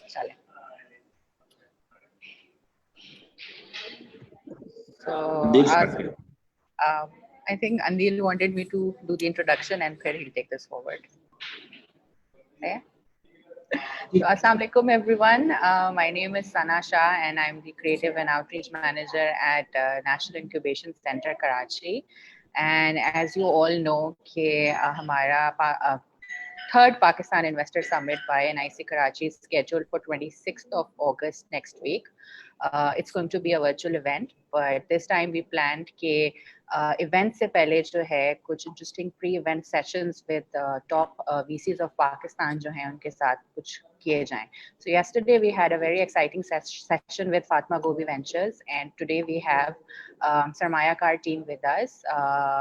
चलें. So I think Anil wanted me to do the introduction and then he'll take this forward. Okay. So, Assalamu alaikum everyone. My name is Sana Shah and I'm the Creative and Outreach Manager at National Incubation Center, Karachi. And as you all know, कि हमारा third Pakistan Investor Summit by NIC Karachi is scheduled for 26th of August next week. It's going to be a virtual event, but this time we planned कि event से पहले जो है कुछ interesting pre-event sessions with top VCs of Pakistan जो हैं उनके साथ कुछ किए जाएं. So yesterday we had a very exciting session with Fatma Gobi Ventures, and today we have Sarmaya Car team with us,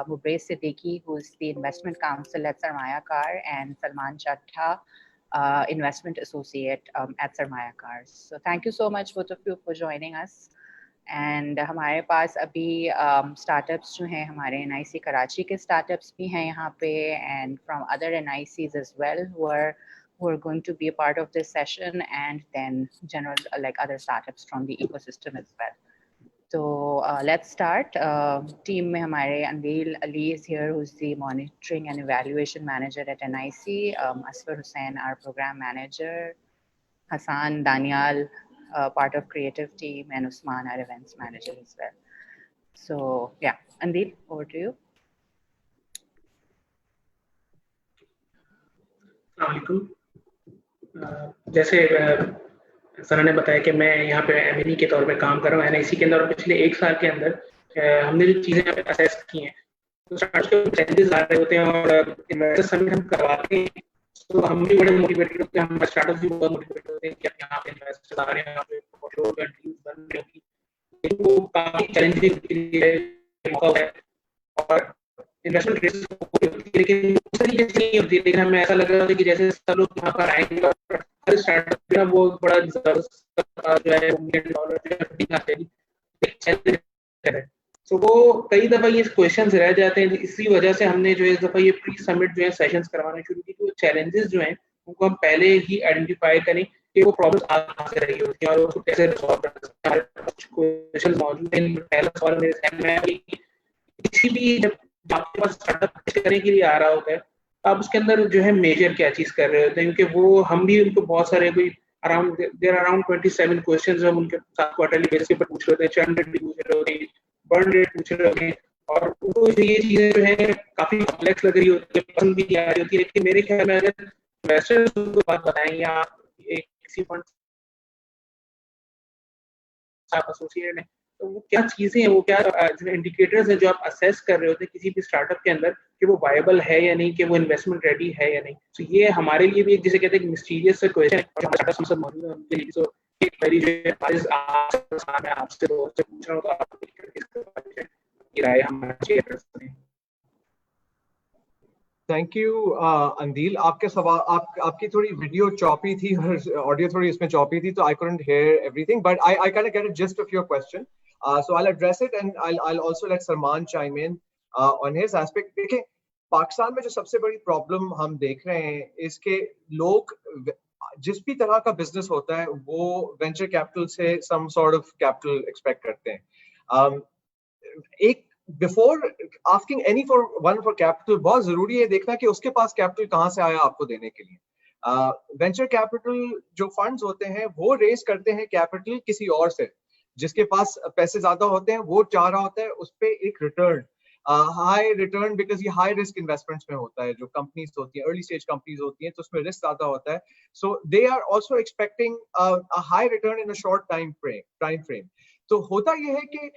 Mubrez Siddiqui, who's the investment counsel at Sarmaya Car, and Salman Chattha, investment associate at Sarmaya Cars. So thank you so much both of you for joining us. And हमारे पास अभी startups जो हैं हमारे NIC Karachi के startups भी हैं यहाँ पे, and from other NICs as well who are going to be a part of this session, and then general like other startups from the ecosystem as well. So let's start. Team में हमारे Anil Ali is here, who's the monitoring and evaluation manager at NIC. Asfar Hussain, our program manager. Hassan Daniel, part of creative team, and Usman, our events manager as well. So yeah, Anil, over to you. Assalamualaikum. जैसे sir ने बताया कि मैं यहाँ पे एमएनई के तौर पे काम कर रहा हूँ एनआईसी के अंदर. पिछले एक साल के अंदर हमने जो चीजें असेस की हैं तो स्टार्टअप के चैलेंजेस आ रहे होते हैं और इन्वेस्टर समिट हम करवाते हैं तो हम भी बड़े मोटिवेटेड होते हैं. हमारे स्टार्टअप भी बहुत मोटिवेटेड होते हैं कि यहाँ पे इन्वेस्टर्स आ रहे हैं, यहाँ पे कंट्रीज बन रही हैं. वो काफी चैलेंजिंग मौका है और इन्वेस्टमेंट रेस होती है, लेकिन उस तरीके से नहीं होती है. लेकिन हमें ऐसा लग रहा है कि जैसे सब लोग यहाँ पर आएंगे और स्टार्टअप का वो बड़ा जबरदस्त जो है $1 मिलियन है. तो वो कई दफा ये क्वेश्चंस रह जाते हैं. इसी वजह से हमने जो इस दफा ये प्री समिट जो है सेशंस करवाना शुरू की. तो चैलेंजेस जो हैं उनको हम पहले ही आइडेंटिफाई करें कि वो प्रॉब्लम्स कहाँ से रही होती हैं और उसको कैसे रिजॉल्व कर सकते हैं. कुछ क्वेश्चंस मौजूद हैं. पहला सवाल मेरे ध्यान में है कि किसी भी जब आपके पास स्टार्टअप करने के लिए आ रहा होता है आप उसके अंदर जो है मेजर क्या चीज कर रहे होते हैं, क्योंकि वो हम भी उनको बहुत सारे कोई अराउंड 27 क्वेश्चंस हम उनके साथ क्वार्टरली बेसिस पर पूछ रहे होते हैं. चर्न रेट भी पूछ रहे होते हैं, बर्न रेट पूछ रहे होते हैं और उनको ये चीजें जो है काफी कॉम्प्लेक्स लग रही होती है, पसंद भी आ रही होती है. लेकिन मेरे ख्याल में अगर इन्वेस्टर्स को बात बताएं या किसी फंड आप एसोसिएट हैं तो वो क्या चीजें हैं, वो क्या इंडिकेटर्स हैं जो आप असेस कर रहे होते हैं किसी भी स्टार्टअप के अंदर कि वो वायबल है या नहीं, कि वो इन्वेस्टमेंट रेडी है या नहीं. तो ये हमारे लिए भी एक जिसे कहते हैं मिस्टीरियस क्वेश्चन है. मौजूद है. सो एक मेरी जो आपसे पूछ रहा हूँ तो आप राय हमारे. Thank you Andeel. आपके सवाल आपकी थोड़ी वीडियो चॉपी थी और ऑडियो थोड़ी इसमें चॉपी थी, तो I couldn't hear everything, but I kind of get a gist of your question. So I'll address it and I'll also let Salman chime in on his aspect. देखिए पाकिस्तान में जो सबसे बड़ी प्रॉब्लम हम देख रहे हैं इसके लोग जिस भी तरह का बिजनेस होता है वो वेंचर कैपिटल से some sort of capital expect करते हैं. एक before asking any for capital बहुत जरूरी है देखना कि उसके पास कैपिटल कहाँ से आया आपको देने के लिए. वेंचर कैपिटल जो फंड्स होते हैं वो रेज करते हैं कैपिटल किसी और से जिसके पास पैसे ज्यादा होते हैं. वो चाह रहा होता है उस पे एक रिटर्न, हाई रिटर्न, बिकॉज ये हाई रिस्क इन्वेस्टमेंट्स में होता है. जो कंपनीज होती हैं अर्ली स्टेज कंपनीज होती हैं तो उसमें रिस्क ज्यादा होता है. So they are also expecting a high return in a short time frame. तो होता ये है कि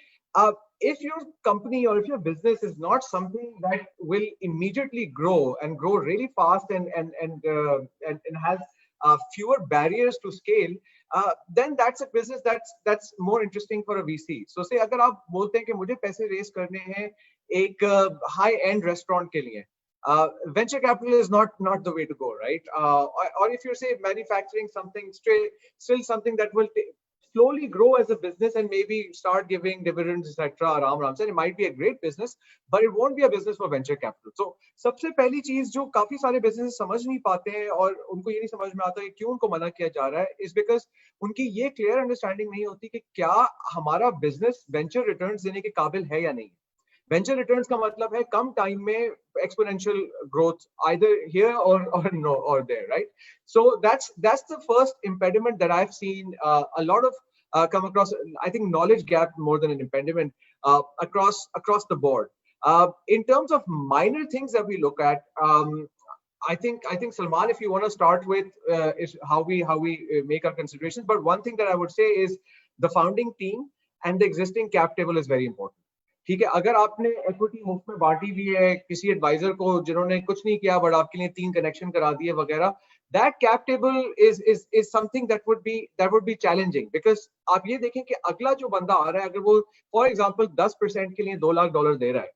if your company or if your business is not something that will immediately grow really fast and has fewer barriers to scale, then that's a business that's more interesting for a VC. So say अगर आप बोलते हैं कि मुझे पैसे raise करने हैं एक high end restaurant के लिए, venture capital is not the way to go, right? Or if you're say manufacturing something still something that will slowly grow as a business and maybe start giving dividends, etc. aram se. It might be a great business, but it won't be a business for venture capital. So सबसे पहली चीज जो काफी सारे businesses समझ नहीं पाते हैं और उनको ये नहीं समझ में आता है क्यों उनको मना किया जा रहा है, is because उनकी ये clear understanding नहीं होती कि क्या हमारा business venture returns देने के काबिल है या नहीं. Venture returns का मतलब है कम time में exponential growth either here or no or there, right? So that's the first impediment that I've seen a lot of come across. I think knowledge gap more than an impediment across the board. In terms of minor things that we look at, I think Salman, if you want to start with is how we make our considerations. But one thing that I would say is the founding team and the existing cap table is very important. ठीक है, अगर आपने equity मुफ्त में बांटी हुई है किसी एडवाइजर को जिन्होंने कुछ नहीं किया बट आपके लिए 3 कनेक्शन करा दिए वगैरह, that cap table is something that would be challenging, because आप ये देखें कि अगला जो बंदा आ रहा है अगर वो फॉर एग्जांपल 10% के लिए $2 लाख दे रहा है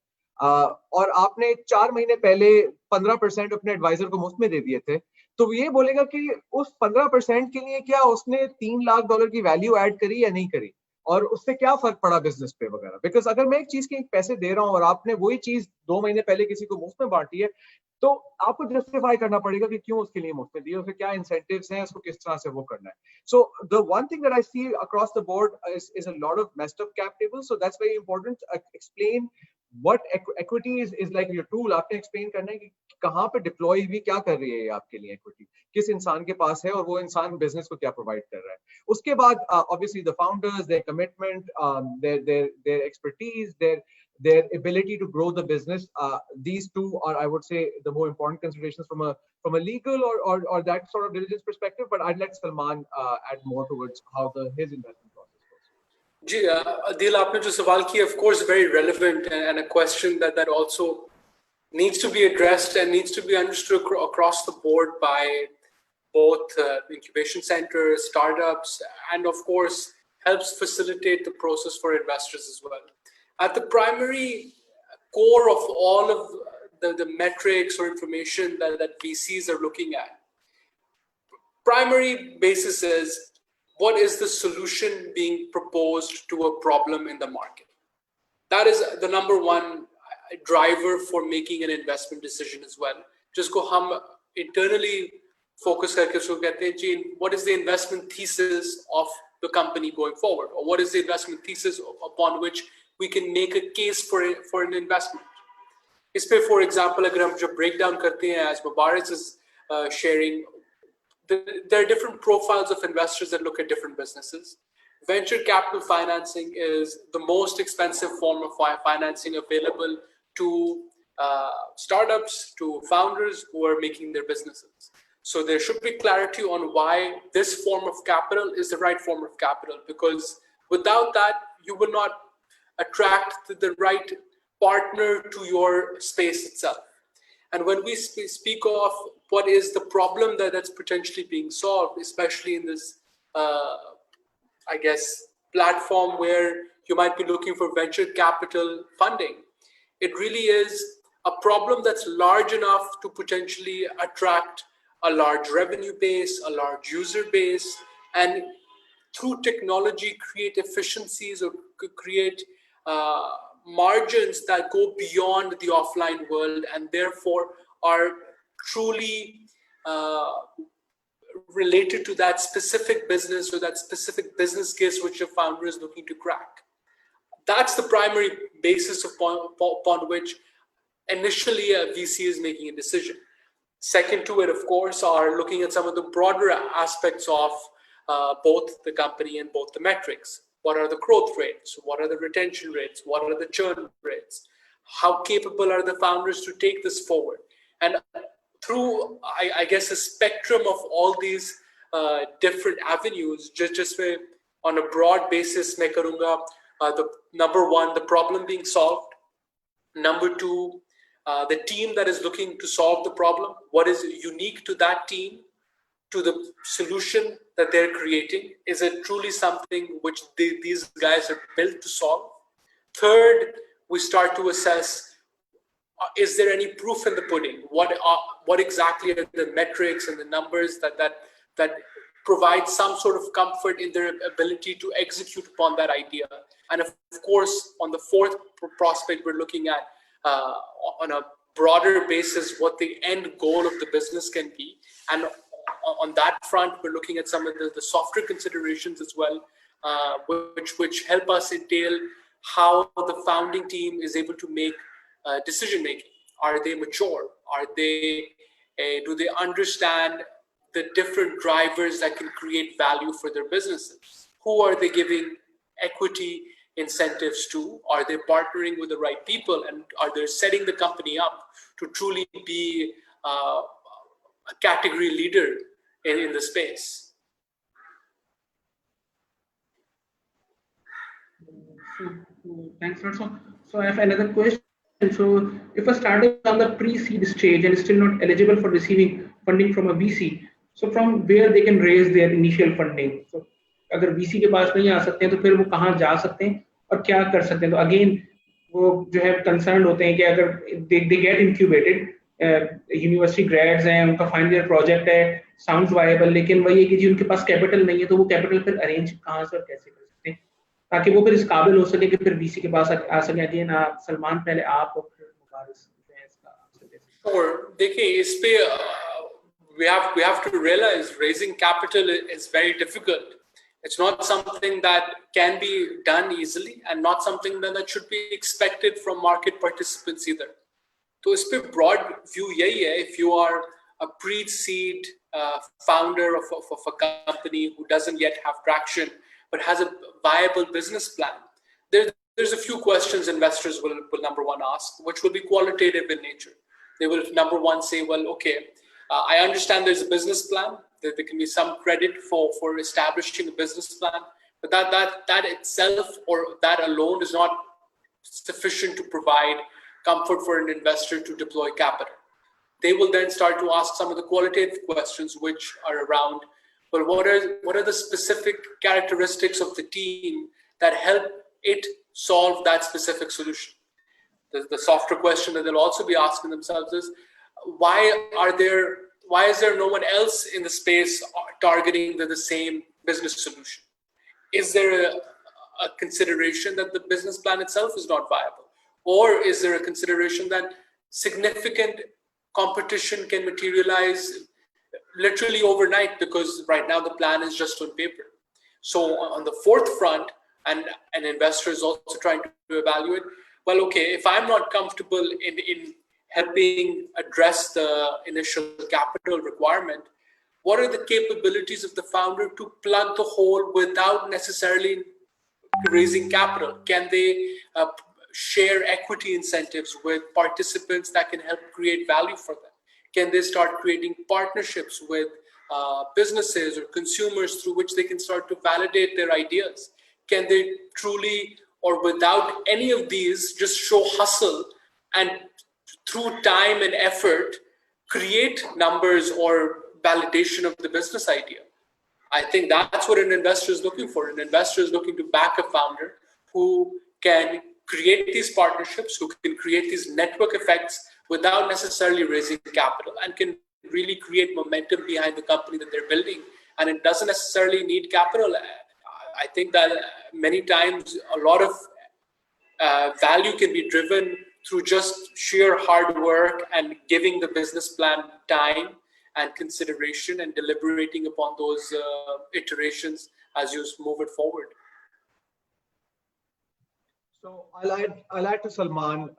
और आपने 4 महीने पहले 15% अपने एडवाइजर को मुफ्त में दे दिए थे, तो ये बोलेगा कि उस 15% के लिए क्या उसने $3 लाख की वैल्यू ऐड करी या नहीं करी और उससे क्या फर्क पड़ा बिजनेस पे वगैरह. बिकॉज अगर मैं एक चीज के पैसे दे रहा हूँ और आपने वही चीज 2 महीने पहले किसी को मुफ्त में बांटी है, तो आपको जस्टिफाई करना पड़ेगा कि क्यों उसके लिए मुफ्त में दिए, उसके क्या इंसेंटिव्स हैं, उसको किस तरह से वो करना है. So the one thing that I see across the board is a lot of messed up cap tables. So that's very important. Explain what equity is like your tool. आपने explain करना है कि कहाँ पे deploy हुई क्या कर रही है आपके लिए equity, किस इंसान के पास है और वो इंसान business को क्या provide कर रहा है. उसके बाद obviously the founders, their commitment, their expertise, their ability to grow the business. These two are, I would say, the more important considerations from a legal or that sort of diligence perspective. But I'd let Salman add more towards how his investment process. Ji Adil, आपने जो सवाल किया, of course, very relevant and a question that also needs to be addressed and needs to be understood across the board by both incubation centers, startups, and of course helps facilitate the process for investors as well. At the primary core of all of the metrics or information that VCs are looking at, primary basis is what is the solution being proposed to a problem in the market. That is the number one driver for making an investment decision as well. जिसको हम internally focus करके उसको कहते हैं जी, what is the investment thesis of the company going forward, or what is the investment thesis upon which we can make a case for an investment. इस पे for example अगर हम जब breakdown करते हैं, as Mubarak is sharing, there are different profiles of investors that look at different businesses. Venture capital financing is the most expensive form of financing available to startups, to founders who are making their businesses. So there should be clarity on why this form of capital is the right form of capital, because without that, you will not attract the right partner to your space itself. And when we speak of what is the problem that's potentially being solved, especially in this, I guess, platform where you might be looking for venture capital funding, it really is a problem that's large enough to potentially attract a large revenue base, a large user base, and through technology create efficiencies or create margins that go beyond the offline world and therefore are truly related to that specific business or that specific business case which a founder is looking to crack. That's the primary basis upon which initially a VC is making a decision. Second to it, of course, are looking at some of the broader aspects of both the company and both the metrics. What are the growth rates? What are the retention rates? What are the churn rates? How capable are the founders to take this forward? And through, I guess, a spectrum of all these different avenues, just on a broad basis, मैं करूँगा the number one, the problem being solved. Number two, the team that is looking to solve the problem. What is unique to that team, to the solution that they're creating? Is it truly something which these guys are built to solve? Third, we start to assess, is there any proof in the pudding? What exactly are the metrics and the numbers that provide some sort of comfort in their ability to execute upon that idea. And of course, on the fourth prospect, we're looking at on a broader basis what the end goal of the business can be. And on that front, we're looking at some of the softer considerations as well, which help us entail how the founding team is able to make decision making. Are they mature? Are they do they understand the different drivers that can create value for their businesses? Who are they giving equity incentives to? Are they partnering with the right people? And are they setting the company up to truly be a category leader in the space? Thanks, Rashad. So I have another question. So if a startup is on the pre-seed stage and is still not eligible for receiving funding from a VC, so from where they can raise their initial funding? So अगर VC के पास नहीं आ सकते हैं तो फिर वो कहाँ जा सकते हैं और क्या कर सकते हैं? तो again वो जो है concerned होते हैं कि अगर they get incubated, university grades हैं, उनका फाइनल ईयर प्रोजेक्ट है, साउंड्स वायबल, लेकिन वही है कि जी उनके पास कैपिटल नहीं है, तो वो कैपिटल फिर अरेंज कहाँ से और कैसे कर सकते हैं ताकि वो फिर इस काबिल हो सके कि फिर वीसी के पास आ सके? अगेन आप सलमान, पहले आप और फिर मुबारिस इसका आंसर दे सकते हैं। और देखिए इस पे we have to realize raising capital is very difficult. It's not something that can be done easily and not something that should be expected from market participants either. तो इस पे broad view यही है, if you are a pre-seed founder of a company who doesn't yet have traction but has a viable business plan, there's a few questions investors will number one ask, which will be qualitative in nature. They will number one say, well, okay, I understand there's a business plan. There can be some credit for establishing a business plan, but that itself or that alone is not sufficient to provide comfort for an investor to deploy capital. They will then start to ask some of the qualitative questions, which are around, well, what are the specific characteristics of the team that help it solve that specific solution? The softer question that they'll also be asking themselves is, why is there no one else in the space targeting the same business solution? Is there a consideration that the business plan itself is not viable? Or is there a consideration that significant competition can materialize literally overnight because right now the plan is just on paper? So on the fourth front, and an investor is also trying to evaluate, well, okay, if I'm not comfortable in helping address the initial capital requirement, what are the capabilities of the founder to plug the hole without necessarily raising capital? Can they share equity incentives with participants that can help create value for them? Can they start creating partnerships with businesses or consumers through which they can start to validate their ideas? Can they truly, or without any of these, just show hustle and through time and effort, create numbers or validation of the business idea? I think that's what an investor is looking for. An investor is looking to back a founder who can create these partnerships, who can create these network effects without necessarily raising capital, and can really create momentum behind the company that they're building. And it doesn't necessarily need capital. I think that many times a lot of value can be driven through just sheer hard work and giving the business plan time and consideration and deliberating upon those iterations as you move it forward. So I'll add to Salman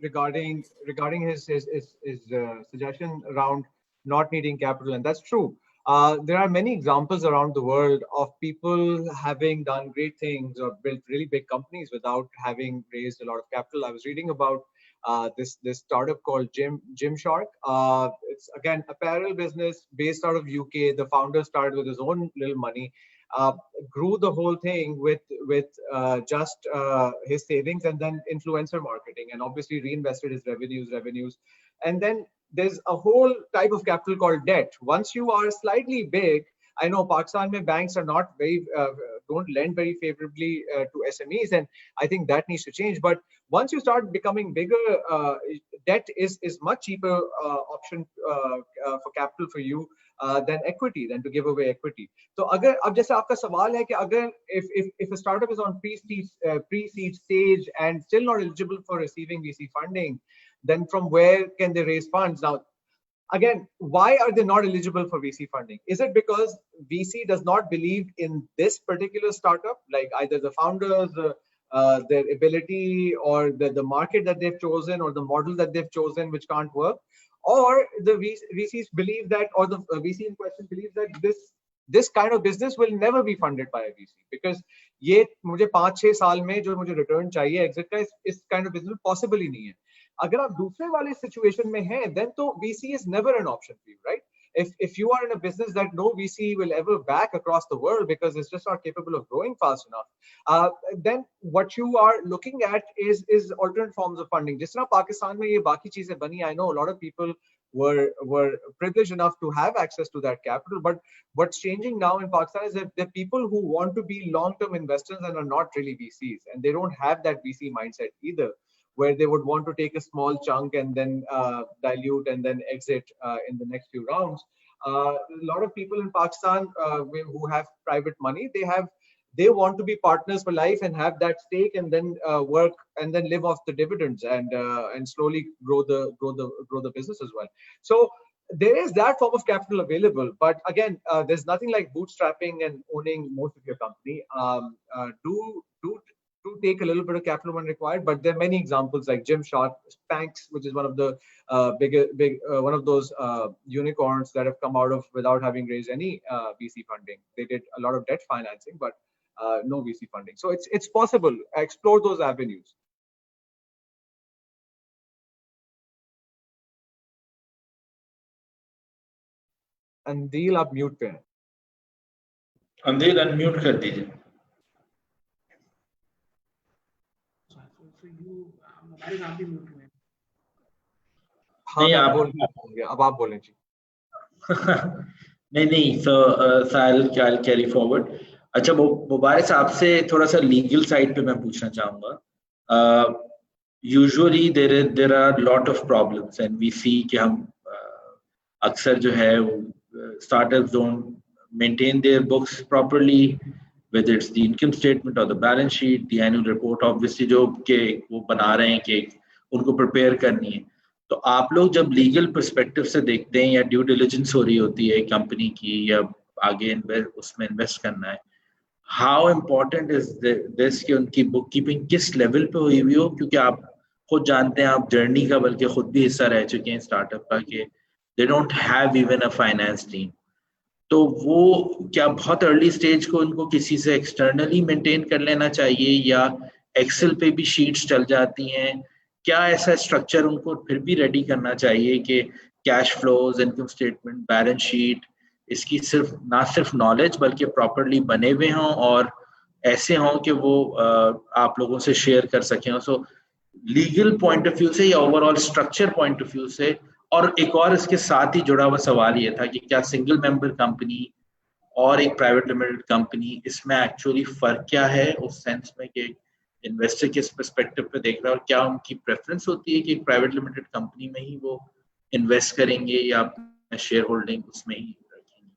regarding his suggestion around not needing capital, and that's true. There are many examples around the world of people having done great things or built really big companies without having raised a lot of capital. I was reading about this startup called Gymshark. It's again apparel business based out of UK. The founder started with his own little money, grew the whole thing with just his savings, and then influencer marketing, and obviously reinvested his revenues, and then there's a whole type of capital called debt. Once you are slightly big, I know Pakistan mein banks are not very don't lend very favorably to SMEs, and I think that needs to change. But once you start becoming bigger, debt is much cheaper option for capital for you than equity, than to give away equity. So अगर अब जैसे आपका सवाल है कि अगर if a startup is on pre-seed stage and still not eligible for receiving VC funding, then from where can they raise funds? Now, again, why are they not eligible for VC funding? Is it because VC does not believe in this particular startup, like either the founders, their ability, or the market that they've chosen, or the model that they've chosen, which can't work? Or the VCs believe that, or the VC in question believes that this kind of business will never be funded by a VC, because ये मुझे 5-6 साल में जो मुझे return चाहिए exit का, इस kind of business possible ही नहीं है. अगर आप दूसरे वाले सिचुएशन में हैं, then तो VC is never an option for you, right? If you are in a business that no VC will ever back across the world because it's just not capable of growing fast enough, then what you are looking at is alternate forms of funding. जिस तरह पाकिस्तान में ये बाकी चीजें बनी, I know a lot of people were privileged enough to have access to that capital, but what's changing now in Pakistan is that there are people who want to be long-term investors and are not really VCs, and they don't have that VC mindset either, where they would want to take a small chunk and then dilute and then exit in the next few rounds. A lot of people in Pakistan who have private money, they want to be partners for life and have that stake, and then work and then live off the dividends and slowly grow the business as well. So there is that form of capital available, but again, there's nothing like bootstrapping and owning most of your company. Do take a little bit of capital when required, but there are many examples like Gymshark, Spanx, which is one of the one of those unicorns that have come out of without having raised any VC funding. They did a lot of debt financing, but no VC funding. So it's possible. Explore those avenues. अंदील आप mute पे हैं. अंदील unmute कर दीजिए. हमारे नाम भी mute हुए. हाँ, अब आप बोलें जी. नहीं, so I'll carry forward. अच्छा, मुबारक साहब से थोड़ा सा लीगल साइड पे मैं पूछना चाहूँगा. Usually there are lot of problems and we see कि हम अक्सर जो है startups don't maintain their books properly, whether it's the income statement or the balance sheet, the annual report, obviously जो के वो बना रहे हैं कि उनको prepare करनी है. तो आप लोग जब legal perspective से देखते हैं या due diligence हो रही होती है कंपनी की या आगे उसमें invest करना है, how important is this कि उनकी bookkeeping किस level पे हुई हुई हो, क्योंकि आप खुद जानते हैं, आप जर्नी का बल्कि खुद भी हिस्सा रह चुके हैं स्टार्टअप का, कि they don't have even a finance team. तो वो क्या बहुत अर्ली स्टेज को उनको किसी से एक्सटर्नली मेंटेन कर लेना चाहिए या एक्सेल पे भी शीट्स चल जाती हैं? क्या ऐसा स्ट्रक्चर उनको फिर भी रेडी करना चाहिए कि cash flows, income statement, balance sheet, इसकी ना सिर्फ नॉलेज बल्कि प्रॉपर्ली बने हुए हों और ऐसे हों कि वो आप लोगों से शेयर कर सकें? सो लीगल पॉइंट ऑफ व्यू से या overall structure point of view से. और एक और इसके साथ ही जुड़ा हुआ सवाल ये था कि क्या सिंगल मेंबर कंपनी और एक प्राइवेट लिमिटेड कंपनी, इसमें एक्चुअली फर्क क्या है उस सेंस में कि इन्वेस्टर किस पर्सपेक्टिव पे देख रहा है, और क्या उनकी प्रेफरेंस होती है कि एक प्राइवेट लिमिटेड कंपनी में ही वो इन्वेस्ट करेंगे या शेयर होल्डिंग उसमें ही रखेंगे?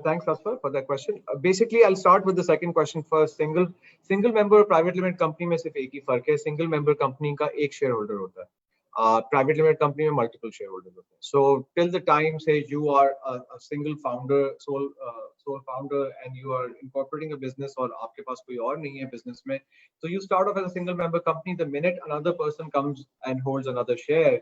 Thanks, Asfar, for that question. Basically, I'll start with the second question first. Single member private limited company में सिर्फ एक ही फर्क है. Single member company का एक शेयर होल्डर होता है. Private limited company में multiple shareholders होते हैं. So till the time, say you are a single founder, sole founder, and you are incorporating a business और आपके पास कोई और नहीं है business में, so you start off as a single member company. The minute another person comes and holds another share,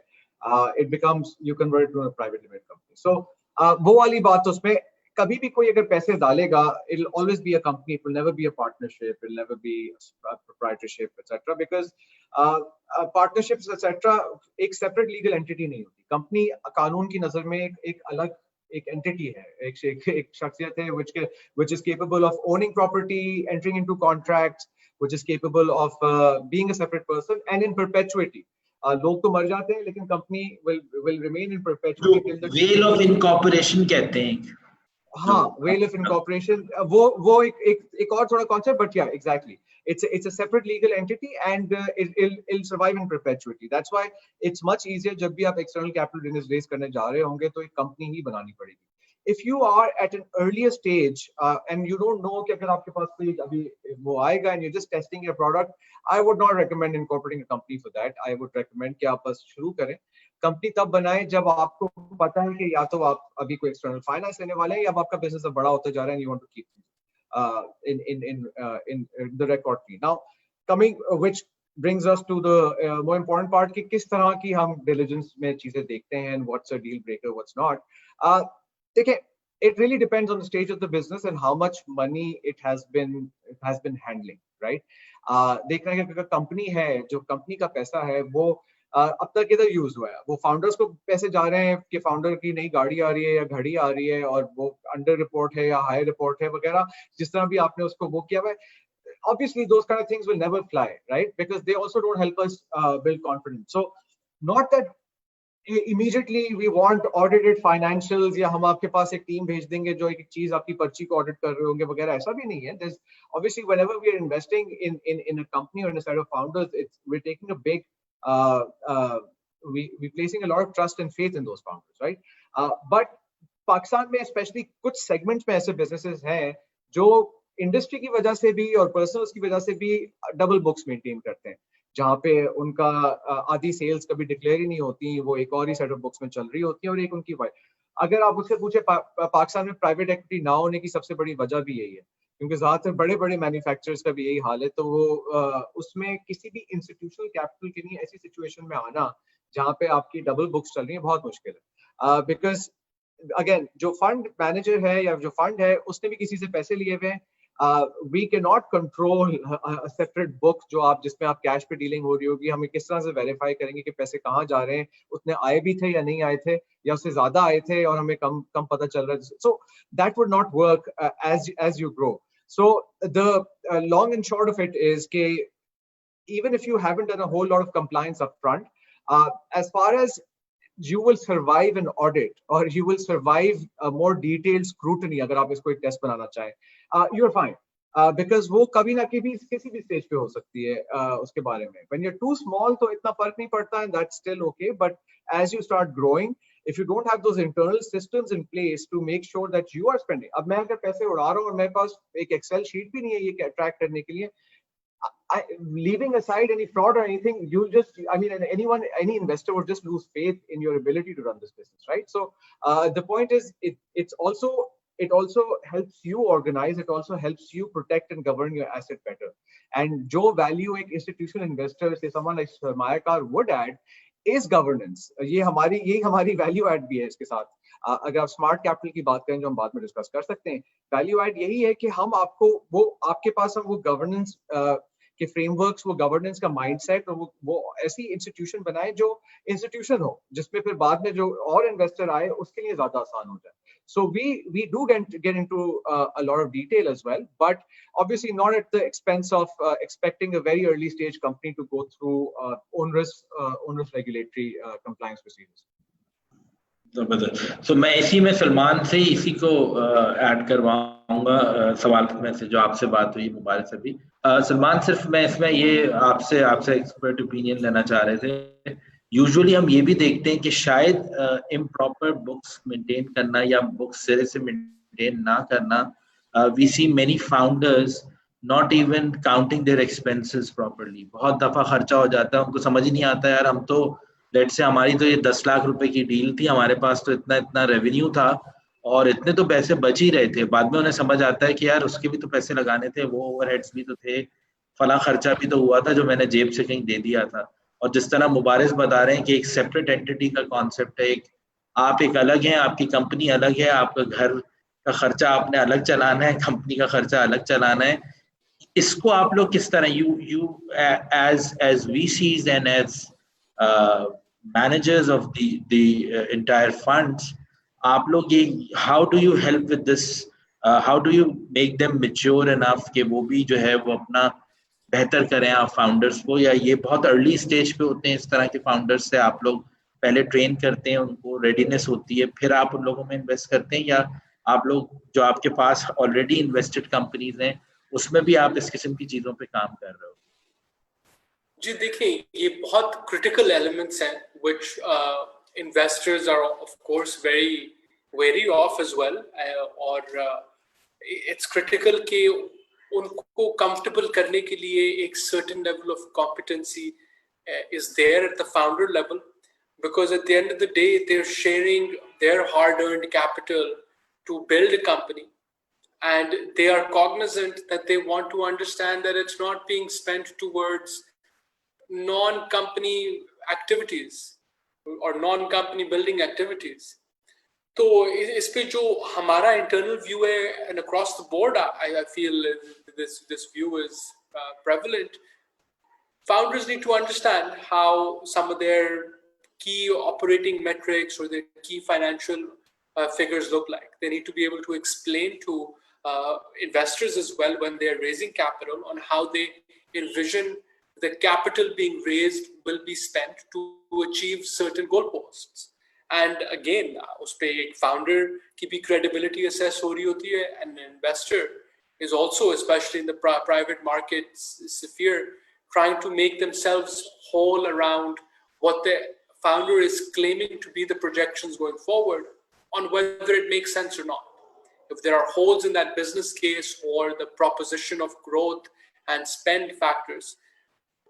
it becomes, you convert it to a private limited company. So वो वाली बात उसमें कभी भी कोई अगर पैसे डालेगा, it'll always be a company. It will never be a partnership. It'll never be a proprietorship, etc. Because partnerships, etc. एक separate legal entity नहीं होती. Company कानून की नजर में एक अलग एक entity है, एक शख्सियत है which is capable of owning property, entering into contracts, which is capable of being a separate person and in perpetuity. लोग तो मर जाते हैं लेकिन company will remain in perpetuity. Veil of incorporation कहते हैं. हाँ, veil of incorporation, वो एक और थोड़ा concept, but yeah, exactly. it's a separate legal entity, and it'll survive in perpetuity. That's why it's much easier जब भी आप external capital raise करने जा रहे होंगे तो एक company ही बनानी पड़ेगी. If you are at an earlier stage and you don't know कि अगर आपके पास कोई अभी वो आएगा and you're just testing your product, I would not recommend incorporating a company for that. I would recommend कि आप बस शुरू करें. कंपनी तब बनाएं जब आपको पता है कि या तो आप अभी कोई एक्सटर्नल फाइनेंस लेने वाले हैं या आपका बिजनेस बड़ा होता जा रहा है and you want to keep in the record fee. Now, which brings us to the more important part कि किस तरह की हम diligence में चीजें देखते हैं and what's a deal breaker, what's not. देखिए, it really depends on the stage of the business and how much money it has been handling, right? देखना है कि अगर कंपनी है, जो कंपनी का पैसा है वो अब तक इधर यूज हुआ है, वो फाउंडर्स को पैसे जा रहे हैं कि फाउंडर की नई गाड़ी आ रही है या घड़ी आ रही है और वो अंडर रिपोर्ट है या हाई रिपोर्ट है वगैरह, जिस तरह भी आपने उसको वो किया हुआ है. Obviously those kind of things will never fly, right? Because they also don't help us build confidence. So not that immediately we want audited financials या हम आपके पास एक टीम भेज देंगे जो एक चीज आपकी पर्ची को ऑडिट कर रहे होंगे वगैरह, ऐसा भी नहीं है. There's obviously whenever we are investing in a company or in a set of founders, we're taking a big we placing a lot of trust and faith in those founders, right? But Pakistan में especially कुछ segments में ऐसे businesses हैं जो industry की वजह से भी और पर्सनल्स की वजह से भी डबल बुक्स मेंटेन करते हैं, जहाँ पे उनका आधी सेल्स कभी डिक्लेयर ही नहीं होती, वो एक और ही सेट ऑफ बुक्स में चल रही होती है और एक उनकी अगर आप उससे पूछे पाकिस्तान में प्राइवेट इक्विटी ना होने की सबसे बड़ी वजह भी यही है, क्योंकि ज्यादातर बड़े बड़े मैन्युफैक्चरर्स का भी यही हाल है. तो वो उसमें किसी भी इंस्टीट्यूशनल कैपिटल के लिए ऐसी सिचुएशन में आना जहाँ पे आपकी डबल बुक्स चल रही है बहुत मुश्किल है. बिकॉज अगेन जो फंड मैनेजर है या जो फंड है उसने भी किसी से पैसे लिए हुए हैं. We cannot control a separate book जो आप जिसमें आप कैश पे डीलिंग हो रही होगी. हमें किस तरह से वेरीफाई करेंगे कि पैसे कहाँ जा रहे हैं, उतने आए भी थे या नहीं आए थे या उससे ज्यादा आए थे और हमें कम पता चल रहा है. So that would not work as you grow. So the long and short of it is कि even if you haven't done a whole lot of compliance up front, as far as you will survive an audit or you will survive a more detailed scrutiny अगर आप इसको एक test बनाना चाहें, you're fine. Because वो कभी ना कभी किसी भी स्टेज पे हो सकती है उसके बारे में. When you're too small तो इतना फर्क नहीं पड़ता and that's still okay. But as you start growing, if you don't have those internal systems in place to make sure that you are spending, अब मैं अगर पैसे उड़ा रहा हूँ और मेरे पास एक एक्सेल शीट भी नहीं है ये ट्रैक करने के लिए, leaving aside any fraud or anything, you'll just, I mean, any investor would just lose faith in your ability to run this business, right? So the point is, it also helps you organize. It also helps you protect and govern your asset better. And जो value एक institutional investor, say someone like Sarmayakar would add, is governance. ये हमारी value add भी है इसके साथ. अगर आप स्मार्ट कैपिटल की बात करें जो हम बाद में डिस्कस कर सकते हैं, वैल्यू एड यही है कि हम आपको वो आपके पास हम वो गवर्नेंस के फ्रेमवर्क्स, वो गवर्नेंस का माइंडसेट और वो ऐसी इंस्टीट्यूशन बनाए जो इंस्टीट्यूशन हो जिसमें फिर बाद में जो और इन्वेस्टर आए उसके लिए ज्यादा आसान हो जाए. So we do get into a lot of detail as well, but obviously not at the expense of expecting a very early stage company to go through onerous regulatory compliance procedures. So मैं इसी में सलमान से इसी को add करवाऊंगा सवाल में से जो आपसे बात हुई मुबारक से भी. सलमान, सिर्फ मैं इसमें ये आपसे एक्सपर्ट ओपिनियन लेना चाह रहे थे. यूजुअली हम ये भी देखते हैं कि शायद इम्प्रॉपर बुक्स मेंटेन करना या बुक्स सिरे से मेंटेन ना करना, we see many founders not even counting their expenses properly. बहुत दफा खर्चा हो जाता है, उनको समझ ही नहीं आता यार हम तो लेट से हमारी तो ये 10 लाख रुपए की डील थी, हमारे पास तो इतना रेवेन्यू था और इतने तो पैसे बच ही रहे थे. बाद में उन्हें समझ आता है कि यार उसके भी तो पैसे लगाने थे, वो ओवरहेड्स भी तो थे, फला खर्चा भी तो हुआ था जो मैंने जेब से कहीं दे दिया था. और जिस तरह मुबारक बता रहे हैं कि एक सेपरेट एंटिटी का कॉन्सेप्ट है, आप एक अलग हैं, आपकी कंपनी अलग है, आपका घर का खर्चा आपने अलग चलाना है, कंपनी का खर्चा अलग चलाना है. इसको आप लोग किस तरह you as VCs and as managers of the entire funds, आप लोग ये how do you help with this? How do you make them mature enough कि वो भी जो है वो अपना बेहतर करें आप फाउंडर्स को, या ये बहुत अर्ली स्टेज पे होते हैं इस तरह के फाउंडर्स से आप लोग पहले ट्रेन करते हैं, उनको रेडीनेस होती है, फिर आप उन लोगों में इन्वेस्ट करते हैं, या आप लोग जो आपके पास ऑलरेडी इन्वेस्टेड कंपनीज हैं उसमें भी आप इस किस्म की चीजों पे काम कर रहे हो? जी देखिए, ये बहुत critical elements हैं which investors are of course very wary of as well, और it's critical कि उनको comfortable करने के लिए एक certain level of competency is there at the founder level, because at the end of the day they're sharing their hard-earned capital to build a company, and they are cognizant that they want to understand that it's not being spent towards non-company activities or non-company building activities. तो इस पे जो हमारा internal view है, and across the board I feel this view is prevalent. Founders need to understand how some of their key operating metrics or their key financial figures look like. They need to be able to explain to investors as well when they are raising capital on how they envision the capital being raised will be spent to achieve certain goalposts. And again, उस पे एक founder की भी credibility assess हो रही होती है, and an investor is also, especially in the private market sphere, trying to make themselves whole around what the founder is claiming to be the projections going forward, on whether it makes sense or not. If there are holes in that business case or the proposition of growth and spend factors,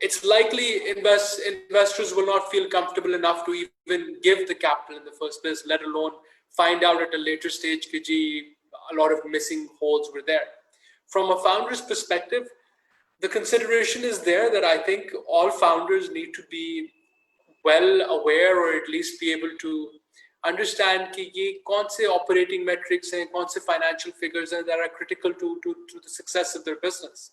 it's likely investors will not feel comfortable enough to even give the capital in the first place, let alone find out at a later stage that a lot of missing holes were there. From a founder's perspective, the consideration is there that I think all founders need to be well aware, or at least be able to understand कि ये कौन से operating metrics हैं, कौन से financial figures हैं that are critical to the success of their business.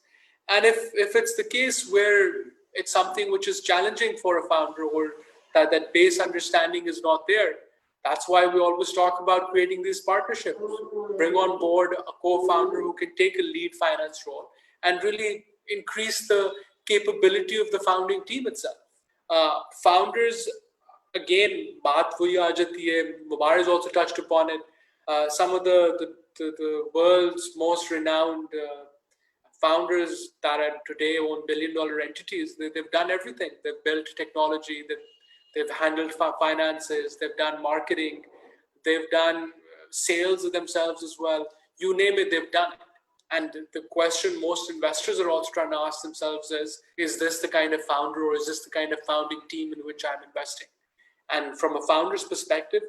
And if it's the case where it's something which is challenging for a founder, or that base understanding is not there, that's why we always talk about creating these partnerships. Bring on board a co-founder who can take a lead finance role and really increase the capability of the founding team itself. Founders, again, baat wahi aa jati hai, Mubar has also touched upon it. Some of the world's most renowned founders that are today own billion-dollar entities, they've done everything. They've built technology, they've handled finances, they've done marketing, they've done sales themselves as well. You name it, they've done it. And the question most investors are also trying to ask themselves is this the kind of founder, or is this the kind of founding team in which I'm investing? And from a founder's perspective,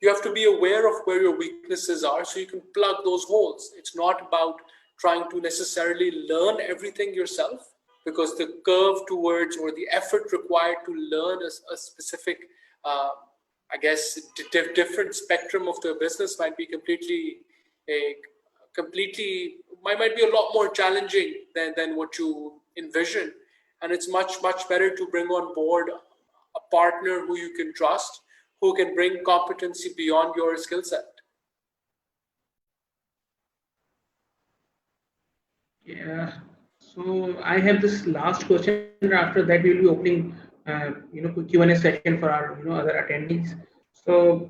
you have to be aware of where your weaknesses are so you can plug those holes. It's not about trying to necessarily learn everything yourself, because the curve towards, or the effort required to learn a specific, I guess, different spectrum of the business might be might be a lot more challenging than what you envision. And it's much better to bring on board a partner who you can trust, who can bring competency beyond your skill set. Yeah. So I have this last question. After that, we'll be opening, Q&A session for our, other attendees. So,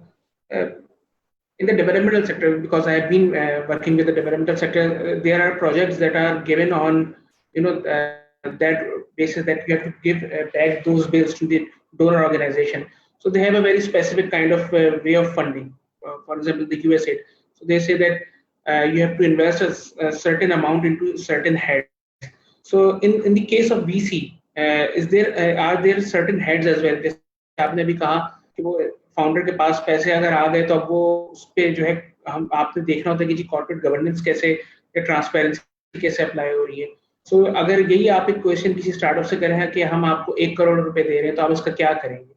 in the developmental sector, because I have been working with the developmental sector, there are projects that are given on, that basis that you have to give back those bills to the donor organization. So they have a very specific kind of way of funding. For example, the USAID. So they say that you have to invest a certain amount into certain heads. So in the case of VC, are there certain heads as well? जैसे आपने भी कहा कि वो founder के पास पैसे अगर आ गए तो अब वो उस पे जो है हम आपने देखना होता है कि जी कॉर्पोरेट गवर्नेंस कैसे या ट्रांसपेरेंसी कैसे अप्लाई हो रही है. सो अगर यही आप एक क्वेश्चन किसी स्टार्टअप से करें कि हम आपको 1 करोड़ रुपए दे रहे हैं तो आप इसका क्या करेंगे?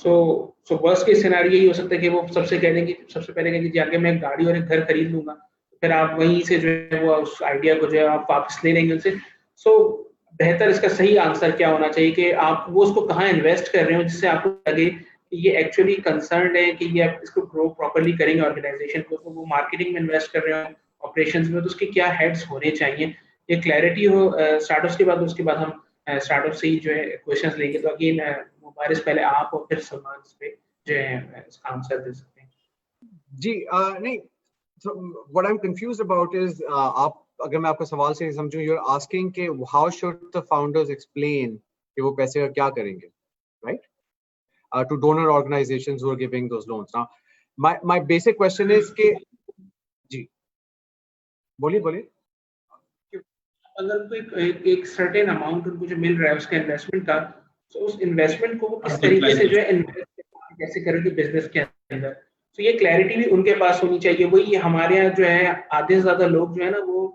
सो वर्स्ट केस सिनेरियो यही हो सकता है कि वो सबसे पहले कहेंगे कि आगे मैं गाड़ी और एक घर खरीद लूंगा, फिर आप वहीं से जो है वो उस आइडिया को जो है आप वापस ले लेंगे उनसे. सो बेहतर इसका सही आंसर क्या होना चाहिए कि आप वो उसको कहाँ इन्वेस्ट कर रहे हो जिससे आपको लगे कि ये एक्चुअली कंसर्न है कि ये आप इसको ग्रो प्रॉपर्ली करेंगे ऑर्गेनाइजेशन को, तो वो मार्केटिंग में इन्वेस्ट कर रहे हो, ऑपरेशंस में, तो उसके क्या हेड्स होने चाहिए, ये क्लैरिटी हो स्टार्टअप्स के बाद. उसके बाद हम स्टार्टअप से ही जो है क्वेश्चंस लेंगे. तो अगेन मुबारिस पहले आप और फिर सलमान इस पे जो है इसका आंसर दे सकते हैं. जी नहीं, so what I'm confused about is आप अगर मैं आपका सवाल से समझूं, you're asking कि how should the founders explain कि वो पैसे का क्या करेंगे, right? To donor organizations who are giving those loans. Now, my basic question is कि जी बोलिए. अगर उनको एक सर्टेन अमाउंट उनको जो मिल रहा है उसके इन्वेस्टमेंट का, तो उस इन्वेस्टमेंट को वो किस तरीके से जो है इन्वेस्ट कैसे करेंगे बिजनेस के अंदर, तो ये क्लैरिटी भी उनके पास होनी चाहिए. वही हमारे यहाँ जो है आधे से ज्यादा लोग जो है ना वो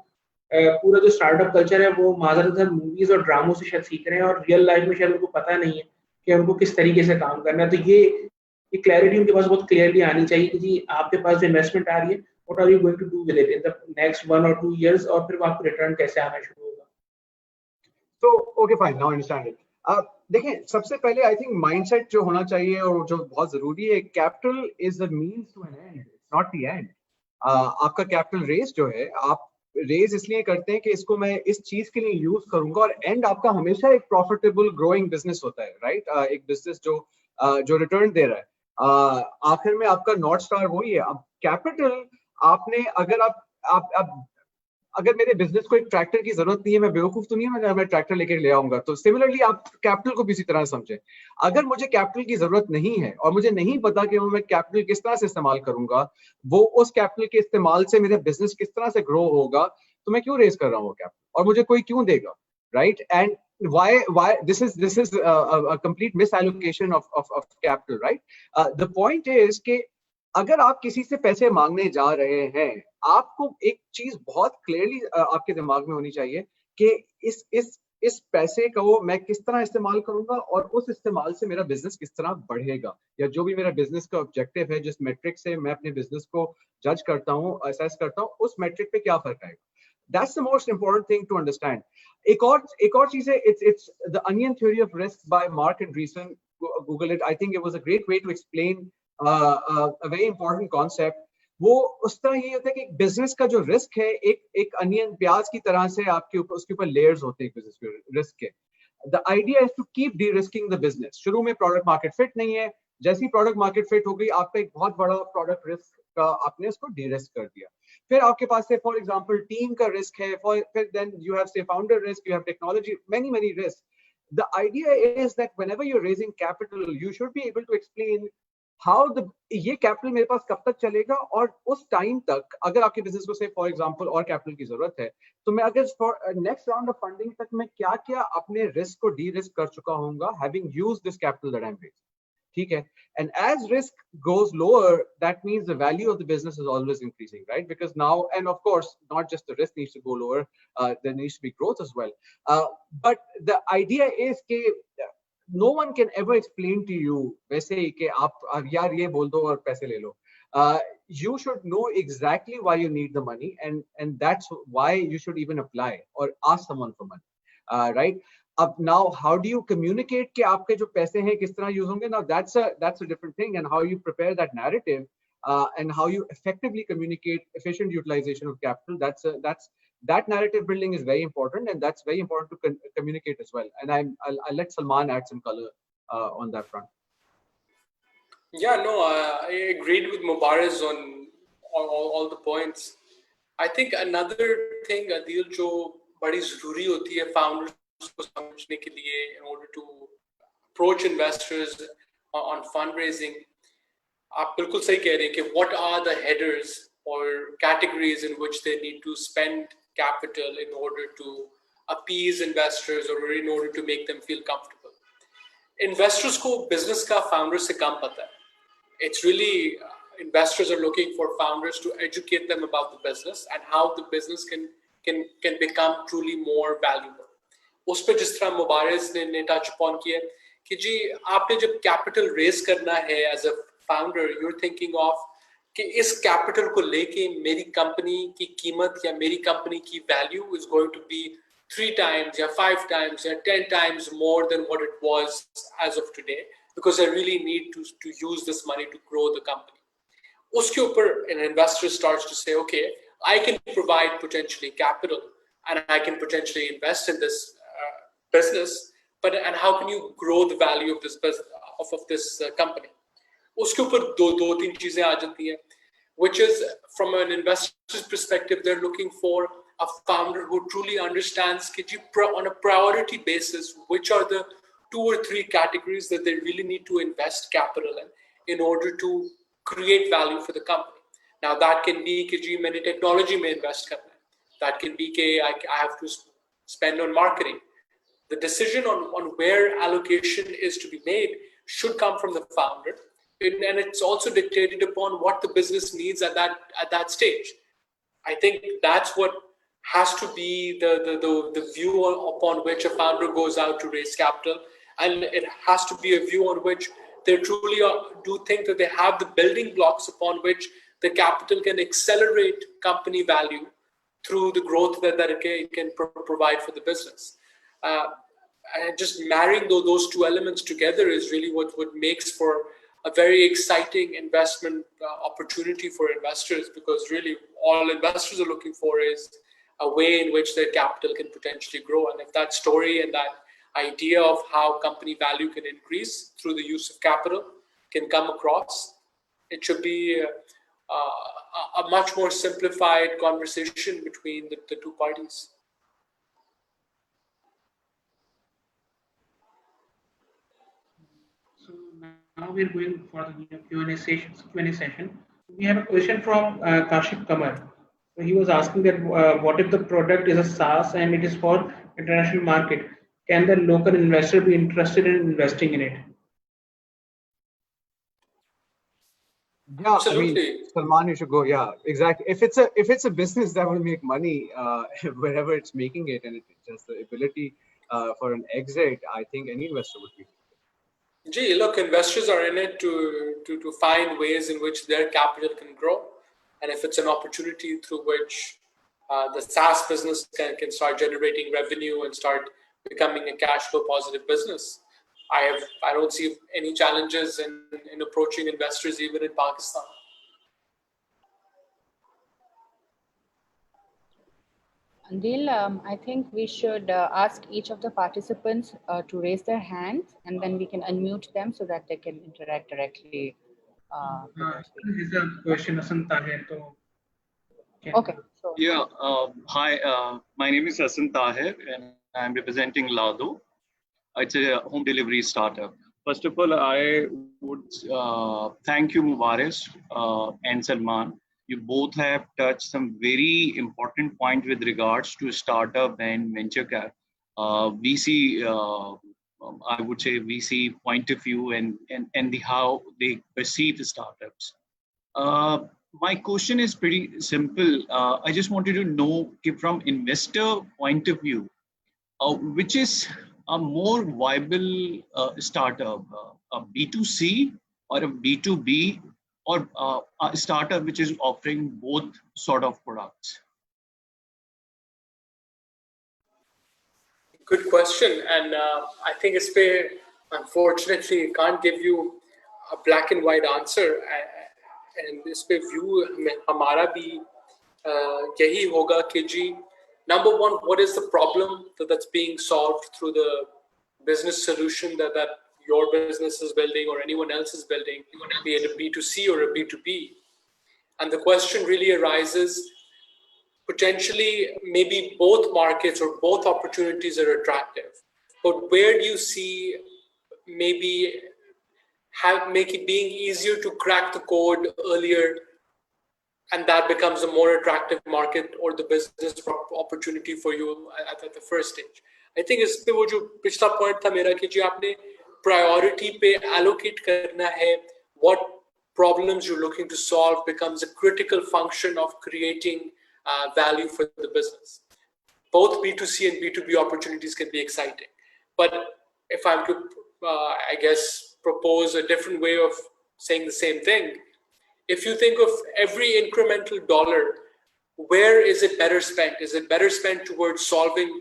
पूरा जो स्टार्टअप कल्चर है वो माजरत मूवीज और ड्रामों से शायद सीख रहे हैं, और रियल लाइफ में शायद उनको पता नहीं है कि उनको किस तरीके से काम करना है. तो ये क्लैरिटी उनके पास बहुत क्लियरली आनी चाहिए कि जी आपके पास जो इन्वेस्टमेंट आ रही है, what are you going to do with it in the next 1 or 2 years, और फिर आपको रिटर्न कैसे आना शुरू होगा. So okay fine, now I understand it. देखिए सबसे पहले आई थिंक माइंडसेट जो होना चाहिए और जो बहुत जरूरी है, capital is the means to an end, it's not the end. आपका कैपिटल रेज जो है, आप रेज इसलिए करते हैं कि इसको मैं इस चीज के लिए यूज करूंगा, और एंड आपका हमेशा एक प्रॉफिटेबल ग्रोइंग बिजनेस होता है, राइट? एक बिजनेस जो रिटर्न दे रहा है. आखिर में आपका नॉर्थ स्टार वही है. अब कैपिटल आपने, अगर मेरे बिजनेस को एक ट्रैक्टर की जरूरत नहीं है, मैं बेवकूफ तो नहीं हूं मैं ट्रैक्टर लेकर ले आऊंगा. तो सिमिलरली आप कैपिटल को भी इसी तरह समझे. अगर मुझे कैपिटल की जरूरत नहीं है और मुझे नहीं पता कि मैं कैपिटल किस तरह से इस्तेमाल करूंगा, वो उस कैपिटल के इस्तेमाल से मेरा बिजनेस किस तरह से ग्रो होगा, तो मैं क्यों रेज कर रहा हूँ कैपिटल, और मुझे कोई क्यों देगा, right? And why this is a complete misallocation of capital, right? The point is कि अगर आप किसी से पैसे मांगने जा रहे हैं, आपको एक चीज बहुत क्लियरली आपके दिमाग में होनी चाहिए कि इस पैसे को मैं किस तरह इस्तेमाल करूंगा, और उस इस्तेमाल से मेरा बिजनेस किस तरह बढ़ेगा, या जो भी मेरा बिजनेस का ऑब्जेक्टिव है, जिस मेट्रिक से मैं अपने बिजनेस को जज करता हूँ, असेस करता हूँ, उस मेट्रिक पे क्या फर्क आएगा. That's the most important thing to understand. एक और चीज है, it's the onion theory of risk by Mark Andreessen. Google it. I think it was a great way to explain a very important concept. वो उस तरह ये होता है कि एक बिजनेस का जो रिस्क है, एक अनियन प्याज की तरह से आपके ऊपर, उसके ऊपर लेयर्स होते हैं बिजनेस के रिस्क के. The idea is to keep de-risking the business. शुरू में प्रोडक्ट मार्केट फिट नहीं है, जैसी प्रोडक्ट मार्केट फिट हो गई, आपका एक बहुत बड़ा प्रोडक्ट रिस्क का आपने उसको de-risk कर दिया. फिर आपके पास से फॉर एग्जांपल टीम का रिस्क है, फिर देन यू हैव से founder risk, you have technology, many risks. The idea is that whenever you're raising capital, you should be able to explain how ये कैपिटल मेरे पास कब तक चलेगा, और उस टाइम तक अगर आपके बिजनेस को से फॉर एग्जांपल और कैपिटल की जरूरत है, तो मैं अगर for next round of funding तक मैं क्या क्या अपने रिस्क को डी-रिस्क कर चुका हूँगा, having used this capital that I am raising. ठीक है? And as risk goes lower, that means the value of the business is always increasing, right? Because now, and of course, not just the risk needs to go lower, there needs to be growth as well. But the idea is that no one can ever explain to you, वैसे ही कि आप यार ये बोल दो और पैसे ले लो. You should know exactly why you need the money, and that's why you should even apply or ask someone for money, right? Up now, how do you communicate कि आपके जो पैसे हैं किस तरह यूज होंगे? Now that's a different thing, and how you prepare that narrative and how you effectively communicate efficient utilization of capital. That narrative building is very important, and that's very important to communicate as well. And I'll let Salman add some color on that front. Yeah, no, I agreed with Mubaraz on all the points. I think another thing, Adil, जो बड़ी जरूरी होती है founders को समझने के लिए in order to approach investors on fundraising, आप बिल्कुल सही कह रहे हैं कि what are the headers or categories in which they need to spend capital in order to appease investors or in order to make them feel comfortable. Investors को business का founders से कम पता है. It's really investors are looking for founders to educate them about the business and how the business can become truly more valuable. उस पर जिस तरह मुबारज़ ने टच अपॉन किया कि जी आपने जब कैपिटल रेज करना है as a founder, you are thinking of कि इस कैपिटल को लेके मेरी कंपनी की कीमत या मेरी कंपनी की value is going to be 3 times या 5 times या 10 times more than what it was as of today, because I really need to use this money to grow the company. उसके ऊपर an investor starts to say, okay, I can provide potentially capital and I can potentially invest in this business, and how can you grow the value of this business of this company? उसके ऊपर दो तीन चीजें आ जाती हैं, which is from an investor's perspective, they're looking for a founder who truly understands on a priority basis which are the 2 or 3 categories that they really need to invest capital in order to create value for the company. Now that can be कि many technology may invest करना है. That can be कि I have to spend on marketing. The decision on where allocation is to be made should come from the founder, and it's also dictated upon what the business needs at that stage. I think that's what has to be the view upon which a founder goes out to raise capital, and it has to be a view on which they truly do think that they have the building blocks upon which the capital can accelerate company value through the growth that it can provide for the business. And just marrying those 2 elements together is really what makes for a very exciting investment opportunity for investors, because really all investors are looking for is a way in which their capital can potentially grow. And if that story and that idea of how company value can increase through the use of capital can come across, it should be a much more simplified conversation between the 2 parties. So now we're going for the Q&A session. We have a question from Kashif Kamar. So he was asking that what if the product is a SaaS and it is for international market? Can the local investor be interested in investing in it? Yeah, Absolutely. I mean, Salman, you should go. Yeah, exactly. If it's a business that will make money wherever it's making it, and it's just the ability for an exit, I think any investor would be. Gee, look, investors are in it to find ways in which their capital can grow, and if it's an opportunity through which the SaaS business can start generating revenue and start becoming a cash flow positive business, I don't see any challenges in approaching investors even in Pakistan. Anil, I think we should ask each of the participants to raise their hands, and then we can unmute them so that they can interact directly. This is a question, Asanta hai, to okay. So. Yeah. Hi. My name is Hassan Tahir, and I'm representing Lado. It's a home delivery startup. First of all, I would thank you, Mubaris and Salman. You both have touched some very important point with regards to startup and venture cap. VC, I would say VC point of view and how they perceive the startups. My question is pretty simple. I just wanted to know from investor point of view, which is a more viable startup, a B2C or a B2B, or a startup which is offering both sort of products? Good question, and I think it's unfortunately can't give you a black and white answer, and इस पे view हमारा भी यही होगा कि जी, number one, what is the problem that's being solved through the business solution that your business is building or anyone else is building, be it a B2C or a B2B? And the question really arises, potentially maybe both markets or both opportunities are attractive, but where do you see maybe make it being easier to crack the code earlier, and that becomes a more attractive market or the business opportunity for you at the first stage? I think इस पे वो जो पिछला point था मेरा कि जी आपने priority पे allocate करना है, what problems you're looking to solve becomes a critical function of creating value for the business. Both B2C and B2B opportunities can be exciting, but if I'm to, I guess, propose a different way of saying the same thing, if you think of every incremental dollar, where is it better spent? Is it better spent towards solving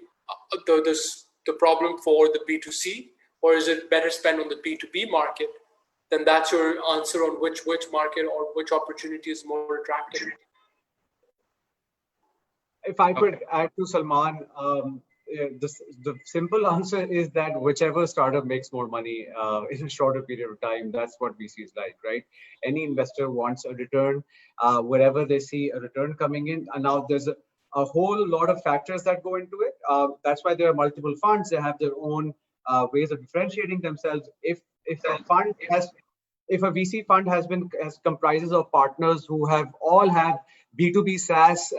the problem for the B2C, or is it better spent on the B2B market? Then that's your answer on which market or which opportunity is more attractive. If I could add to Salman, the simple answer is that whichever startup makes more money in a shorter period of time, that's what VC is like, right? Any investor wants a return wherever they see a return coming in. And now there's a whole lot of factors that go into it. That's why there are multiple funds. They have their own ways of differentiating themselves. If a fund has, if a VC fund has comprises of partners who have all had B2B SaaS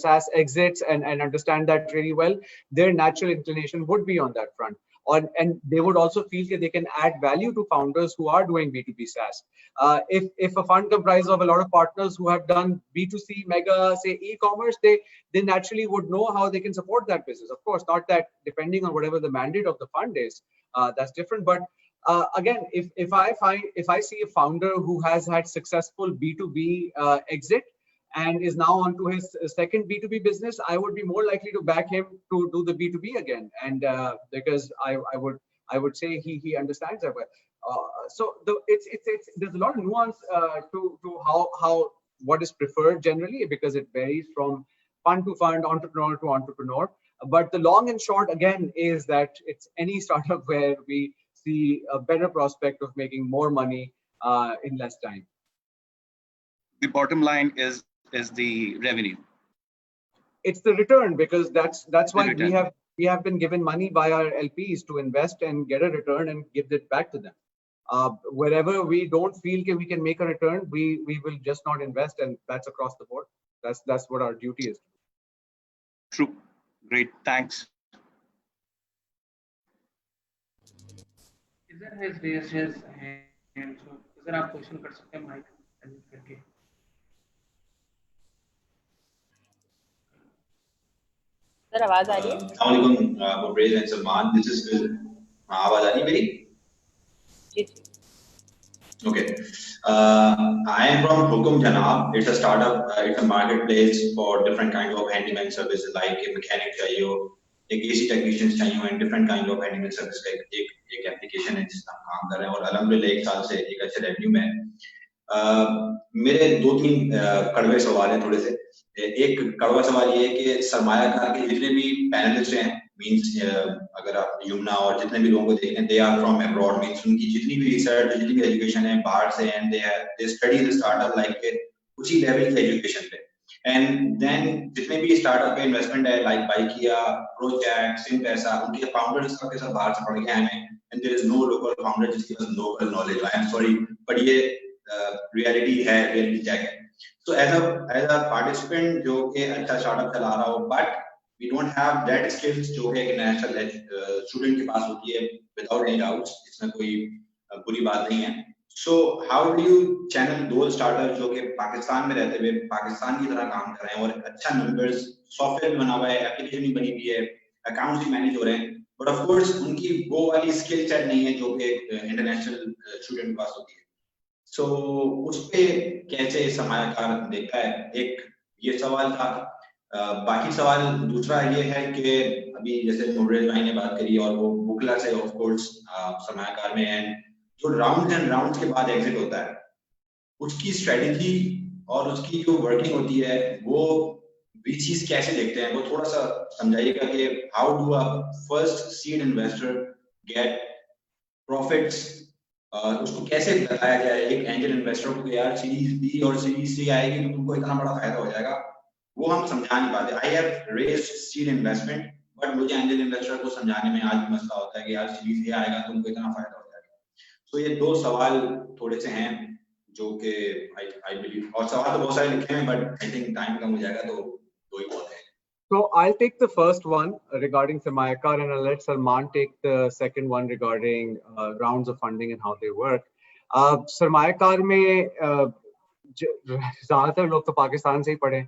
SaaS exits and understand that really well, their natural inclination would be on that front. And they would also feel that they can add value to founders who are doing B2B SaaS. If a fund comprises of a lot of partners who have done B2C mega, say, e-commerce, they naturally would know how they can support that business. Of course, not that depending on whatever the mandate of the fund is, that's different. But again, if I see a founder who has had successful B2B exit and is now onto his second B2B business, I would be more likely to back him to do the B2B again, and because I would say he understands that well. So there's a lot of nuance to how what is preferred generally, because it varies from fund to fund, entrepreneur to entrepreneur. But the long and short again is that it's any startup where we see a better prospect of making more money in less time. The bottom line is the revenue. It's the return, because that's why we have been given money by our LPs to invest and get a return and give it back to them. Wherever we don't feel we can make a return, we will just not invest, and that's across the board. That's what our duty is. True. Great. Thanks. Izar has raised his hand. So Izar, आप question कर सकते हैं mic unmute करके. Sir आवाज आ रही है? अस्सलामुअलैकुम Mubarez and Salman, this is Phil. आवाज आ रही है मेरी? जी जी. Okay. I am from Hukum Janab. It's a startup. It's a marketplace for different kinds of handyman services, like a mechanic चाहिए हो, एक AC technicians चाहिए हो, and different kind of handyman service का एक application है जिसमें हम काम कर रहे हैं, और अल्हम्दुलिल्लाह एक साल से एक अच्छे रेवेन्यू में है. मेरे 2-3 कड़वे सवाल हैं थोड़े से. एक कड़वा सवाल ये है कि सरमायाकार के जितने भी पैनलिस्ट हैं, मींस अगर आप यमुना और जितने भी लोगों को देखें, they are from abroad, means उनकी जितनी भी रिसर्च, जितनी भी एजुकेशन है बाहर से, and they study the startup like उसी लेवल की एजुकेशन पे. एंड देन जितने भी स्टार्टअप पे इन्वेस्टमेंट है, लाइक बाइकिया, प्रोजेक्ट, सिमपैसा, उनके फाउंडर्स का सब बाहर से पढ़ के आए हैं, and there is no local founder जिसके पास local knowledge. I am sorry, but ये रियलिटी है, रियलिटी चेक है. So as a participant जो कि अच्छा स्टार्टअप चला रहा हो, but we don't have that skills जो है कि नेशनल स्टूडेंट के पास होती है, without any doubts, इसमें कोई बुरी बात नहीं है. So how do you channel those startups जो कि पाकिस्तान में रहते हुए पाकिस्तान की तरह काम कर रहे हैं, और अच्छा नंबर्स, सॉफ्टवेयर बना हुआ है, एप्लीकेशन भी बनी हुई है, अकाउंट्स भी मैनेज हो रहे हैं, बट ऑफ कोर्स उनकी वो वाली स्किल सेट नहीं है जो कि इंटरनेशनल स्टूडेंट के पास होती है. So उस पे कैसे सरमायाकार देखता है? एक ये सवाल था. बाकी सवाल दूसरा ये है कि अभी जैसे मुबरेज़ भाई ने बात करी, और वो बुकला से ऑफ कोर्स सरमायाकार में, एंड जो राउंड्स एंड राउंड्स के बाद एग्जिट होता है, उसकी स्ट्रेटेजी और उसकी जो वर्किंग होती है, वो VCs कैसे देखते हैं, वो थोड़ा सा समझाइएगा कि how do a first seed investor get profits, उसको कैसे बताया जाए एक एंजल इन्वेस्टर को कि यार सीरीज बी और सीरीज सी आएगी तो तुमको इतना बड़ा फायदा हो जाएगा, वो हम समझा नहीं पाते. I have raised seed investment, but मुझे एंजल इन्वेस्टर को समझाने में आज भी मसला होता है कि यार सीरीज ए आएगा तुमको इतना फायदा हो जाएगा. तो ये 2 सवाल थोड़े से हैं जो कि आई बिलीव, और सवाल तो बहुत सारे लिखे हैं, बट आई थिंक टाइम कम हो जाएगा, तो 2 ही बहुत है. So I'll take the first one regarding Sarmayakar, and I'll let Salman take the second one regarding rounds of funding and how they work. Sarmayakar में ज़्यादातर लोग तो पाकिस्तान से ही पढ़े.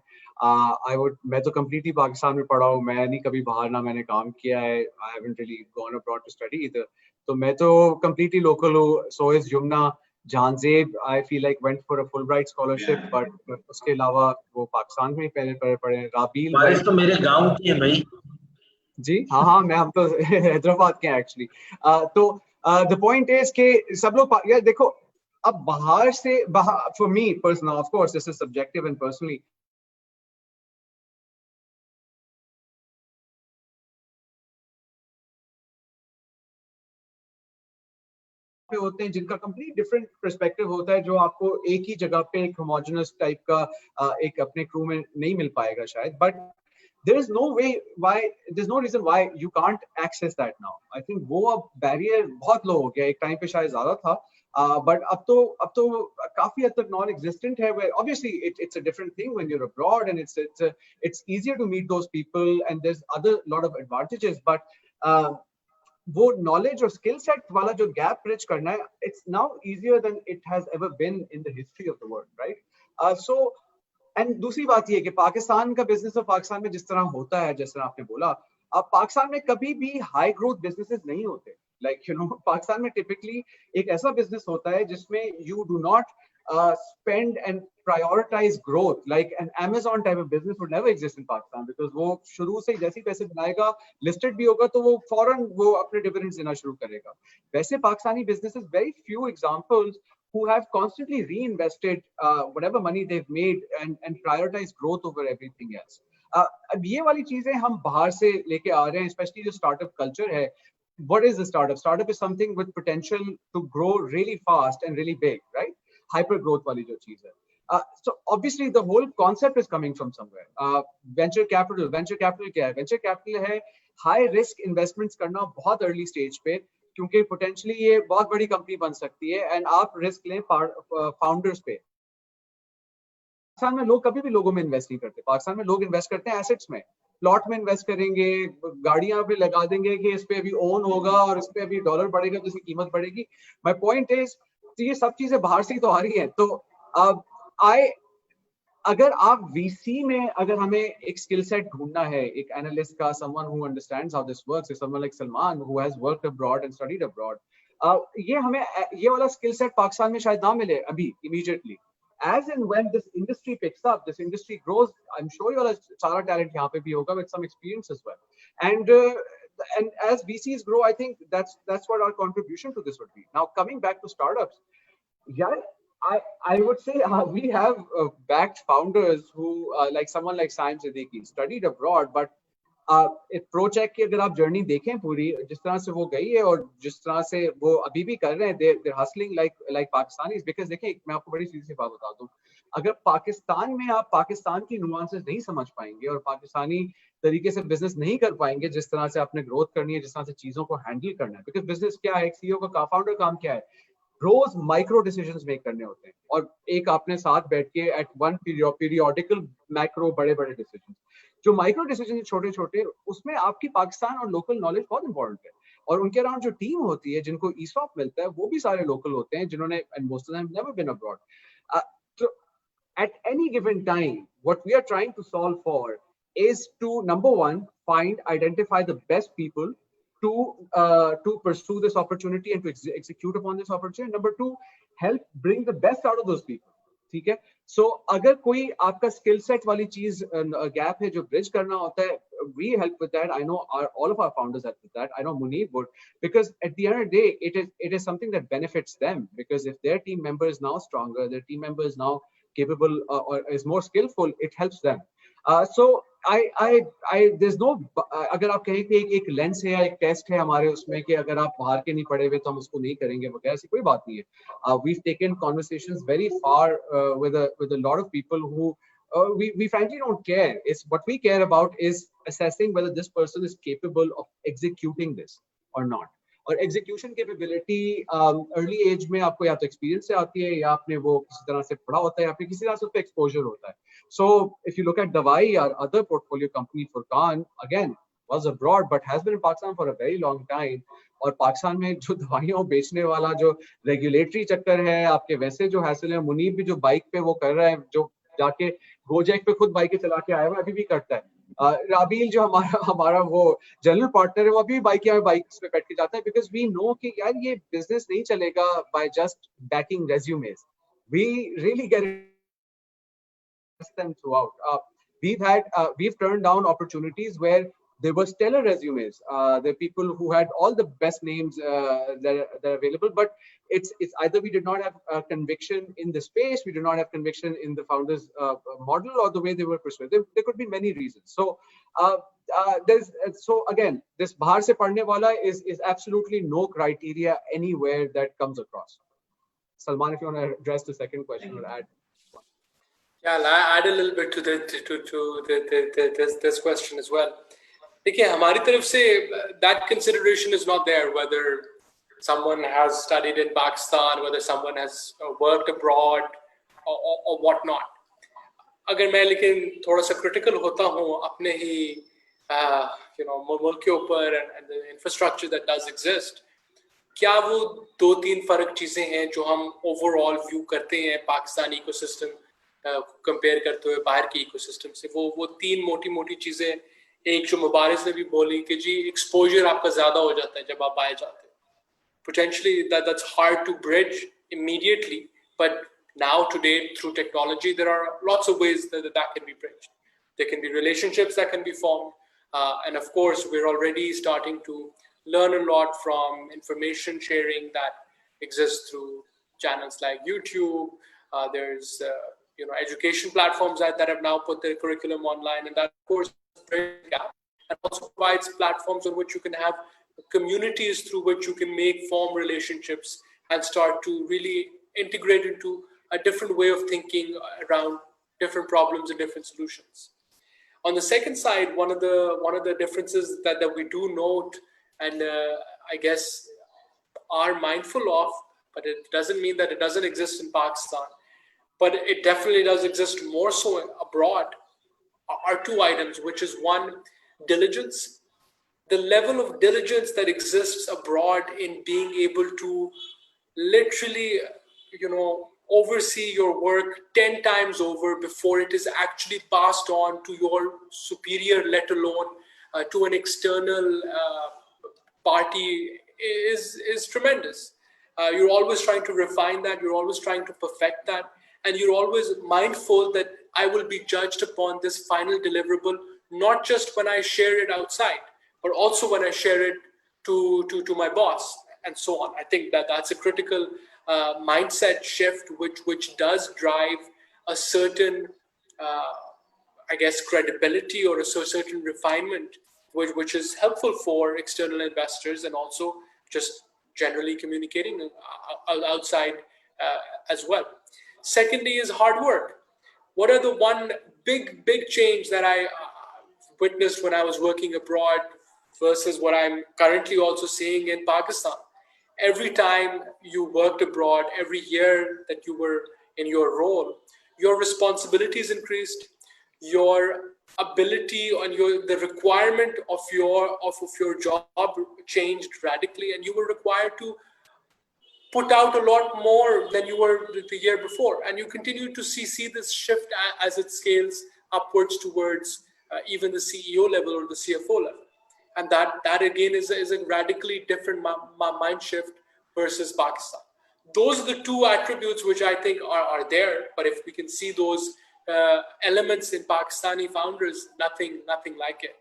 मैं तो completely पाकिस्तान में पढ़ा हूँ. मैं नहीं कभी बाहर ना मैंने काम किया है. I haven't really gone abroad to study either. तो मैं तो completely local हूँ. So is Yumna. Janzeb, I feel like went for a Fulbright scholarship, but उसके अलावा वो पाकिस्तान में पहले पढ़े. राबील बारिश तो मेरे गांव की है भाई. जी हाँ, हम तो हैदराबाद के हैं एक्चुअली. तो the point is कि सब लोग यार देखो, अब बाहर से for me personally, of course this is subjective and personally, पे होते हैं जिनका कंप्लीट डिफरेंट पर्सपेक्टिव होता है, जो आपको एक ही जगह पे एक होमोजेनस टाइप का एक अपने क्रू में नहीं मिल पाएगा शायद. But there is no way why, there's no reason why you can't access that now. I think वो अब barrier बहुत low हो गया, एक time पे शायद ज़्यादा था, but अब तो काफी हद तक non-existent है. Where obviously it's a different thing when you're abroad and it's easier to meet those people and there's other lot of advantages, but वो knowledge और skill set वाला जो gap bridge करना है, it's now easier than it has ever been in the history of the world, right? So and दूसरी बात ये कि पाकिस्तान का बिजनेस और पाकिस्तान में जिस तरह होता है, जिस तरह आपने बोला, अब पाकिस्तान में कभी भी हाई ग्रोथ बिजनेसेस नहीं होते. लाइक यू नो, पाकिस्तान में टिपिकली एक ऐसा बिजनेस होता है जिसमें you do not spend and prioritize growth. Like an Amazon type of business would never exist in Pakistan because वो शुरू से जैसे पैसे बनाएगा, listed भी होगा तो वो फौरन वो अपने dividends देना शुरू करेगा. वैसे Pakistani businesses, very few examples who have constantly reinvested whatever money they've made and prioritized growth over everything else. अब ये वाली चीजें हम बाहर से लेके आ रहे हैं, especially जो startup culture है. What is a startup? Startup is something with potential to grow really fast and really big, right? Hyper growth वाली जो चीज है. So obviously the whole concept is coming from somewhere. Venture capital क्या है? Venture capital है high risk investments करना बहुत early stage पे, क्योंकि potentially ये बहुत बड़ी कंपनी बन सकती है and आप रिस्क लें फाउंडर्स पे. पाकिस्तान में लोग कभी भी लोगों में इन्वेस्ट नहीं करते. पाकिस्तान में लोग इन्वेस्ट करते हैं एसेट्स में, प्लॉट में इन्वेस्ट करेंगे, गाड़ियां पे लगा देंगे कि इस पे अभी ओन होगा और इस पे अभी डॉलर बढ़ेगा तो इसकी कीमत बढ़ेगी. माय पॉइंट इज, ये सब चीजें बाहर से ही तो आ रही हैं. तो अगर आप वीसी में, अगर हमें एक स्किल सेट ढूंढना है, एक एनालिस्ट का, someone who understands how this works, someone like Salman who has worked abroad and studied abroad, ये हमें ये वाला स्किल सेट पाकिस्तान में शायद ना मिले अभी immediately. As and when this industry picks up, this industry grows, I'm sure you all सारा talent यहाँ पे भी होगा with some experience as well. And as VCs grow, I think that's what our contribution to this would be. Now coming back to startups, yeah, I would say we have backed founders who like someone like Saim Siddiqui studied abroad, but ProCheck की अगर आप journey देखें पूरी, जिस तरह से वो गई है और जिस तरह से वो अभी भी कर रहे हैं, they're hustling like Pakistanis. Because देखिए, मैं आपको बड़ी सीधी सी बात बता दूं, अगर पाकिस्तान में आप पाकिस्तान की नुआंसेस नहीं समझ पाएंगे और पाकिस्तानी तरीके से बिजनेस नहीं कर पाएंगे, जिस तरह से आपने ग्रोथ करनी है, जिस तरह से चीजों को हैंडल करना है. बिकॉज बिजनेस क्या है, एक सीईओ का फाउंडर काम क्या है, रोज माइक्रो डिसीजंस मेक करने होते हैं और एक आपने साथ बैठ के एट वन पीरियोडिकल मैक्रो बड़े डिसीजंस. जो माइक्रो डिसीजन छोटे छोटे, उसमें आपकी पाकिस्तान और लोकल नॉलेज बहुत इंपॉर्टेंट है. और उनके अराउंड जो टीम होती है, जिनको ईसॉप मिलता है, वो भी सारे लोकल होते हैं, जिन्होंने and most of them never been abroad. So at any given time, what we are trying to solve for is to, number one, identify the best people to pursue this opportunity and to execute upon this opportunity. Number two, help bring the best out of those people. ठीक है. So अगर कोई आपका skill set वाली चीज gap है जो bridge करना होता है, we help with that. I know all of our founders help with that. I know Munib would, because at the end of the day, it is something that benefits them, because if their team member is now stronger, their team member is now capable or is more skillful, it helps them. So there's no, अगर आप कहें कि एक lens है या एक test है हमारे उसमें कि अगर आप बाहर के नहीं पढ़े हुए तो हम उसको नहीं करेंगे वगैरह, ऐसी कोई बात नहीं है. We've taken conversations very far with a lot of people who we frankly don't care. It's what we care about is assessing whether this person is capable of executing this or not. और execution capability early as में आपको या तो experience से आती है, या आपने वो किसी तरह से पढ़ा होता है, या फिर किसी तरह से उस पर एक्सपोजर होता है. So if you look at Dawaai और other portfolio company, Furqan again was abroad but has been in Pakistan for a very long time. और पाकिस्तान में जो दवाइयां बेचने वाला जो रेगुलेटरी चक्कर है, आपके वैसे जो हैसल है, मुनीब भी जो बाइक पे वो कर रहा है, जो जाके गोजैक पे खुद बाइक चला के आया हुआ अभी भी करता है. राबील जो हमारा वो जनरल पार्टनर है, वो अभी बाइक पे बैठ के जाता है, बिकॉज वी नो कि यार ये बिजनेस नहीं चलेगा by just backing resumes. We really get them throughout. We've turned down opportunities where there were stellar resumes. There are people who had all the best names that are available, but it's either we did not have conviction in the space, we did not have conviction in the founders' model, or the way they were persuaded. There could be many reasons. So so again, this bahar se padhne wala is absolutely no criteria anywhere that comes across. Salman, if you want to address the second question or add. Yeah, I'll add a little bit to this question as well. देखिए हमारी तरफ से that consideration is not there, whether someone has studied in Pakistan, whether someone has worked abroad or whatnot. अगर मैं लेकिन थोड़ा सा critical होता हूँ अपने ही मुल्क के ऊपर and the infrastructure that does exist, क्या वो 2-3 फर्क चीजें हैं जो हम overall view करते हैं पाकिस्तानी ecosystem कंपेयर करते हुए बाहर की इकोसिस्टम से, वो 3 मोटी चीजें. एक जो मुबारिस ने भी बोली कि जी एक्सपोजर आपका ज्यादा हो जाता है जब आप बाहर जाते हैं. Potentially that's hard to bridge immediately, but now today through technology there are lots of ways that can be bridged. There can be relationships that can be formed, and of course we're already starting to learn a lot from information sharing that exists through channels like YouTube. There's education platforms that have now put their curriculum online, and that of course and also provides platforms on which you can have communities through which you can form relationships and start to really integrate into a different way of thinking around different problems and different solutions. On the second side, one of the differences that we do note and I guess are mindful of, but it doesn't mean that it doesn't exist in Pakistan, but it definitely does exist more so abroad, are 2 items, which is one, diligence. The level of diligence that exists abroad in being able to literally, oversee your work 10 times over before it is actually passed on to your superior, let alone to an external party is tremendous. You're always trying to refine that, you're always trying to perfect that, and you're always mindful that I will be judged upon this final deliverable, not just when I share it outside, but also when I share it to my boss and so on. I think that's a critical mindset shift, which does drive a certain, I guess, credibility or a certain refinement, which is helpful for external investors and also just generally communicating outside as well. Secondly is hard work. What are the one big change that I witnessed when I was working abroad versus what I'm currently also seeing in Pakistan? Every time you worked abroad, every year that you were in your role, your responsibilities increased, your ability and the requirement of your job changed radically, and you were required to put out a lot more than you were the year before, and you continue to see this shift as it scales upwards towards even the CEO level or the CFO level, and that again is a radically different mind shift versus Pakistan. Those are the 2 attributes which I think are there, but if we can see those elements in Pakistani founders, nothing like it.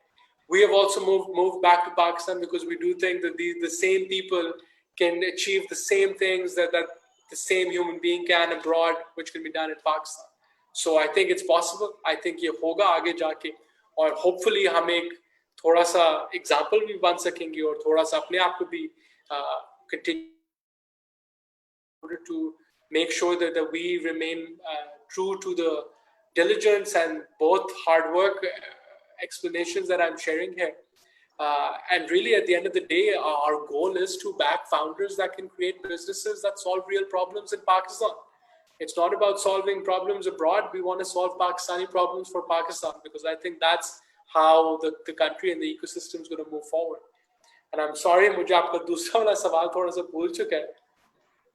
We have also moved back to Pakistan because we do think that the same people can achieve the same things that the same human being can abroad, which can be done in Pakistan. So I think it's possible. I think ये होगा आगे जाके, और hopefully हम एक थोड़ा सा example भी बन सकेंगे और थोड़ा सा अपने आप को भी continue to make sure that we remain true to the diligence and both hard work explanations that I'm sharing here. And really, at the end of the day, our goal is to back founders that can create businesses that solve real problems in Pakistan. It's not about solving problems abroad. We want to solve Pakistani problems for Pakistan, because I think that's how the country and the ecosystem is going to move forward. And I'm sorry, मुझे आपका दूसरा वाला सवाल थोड़ा सा भूल चुका है.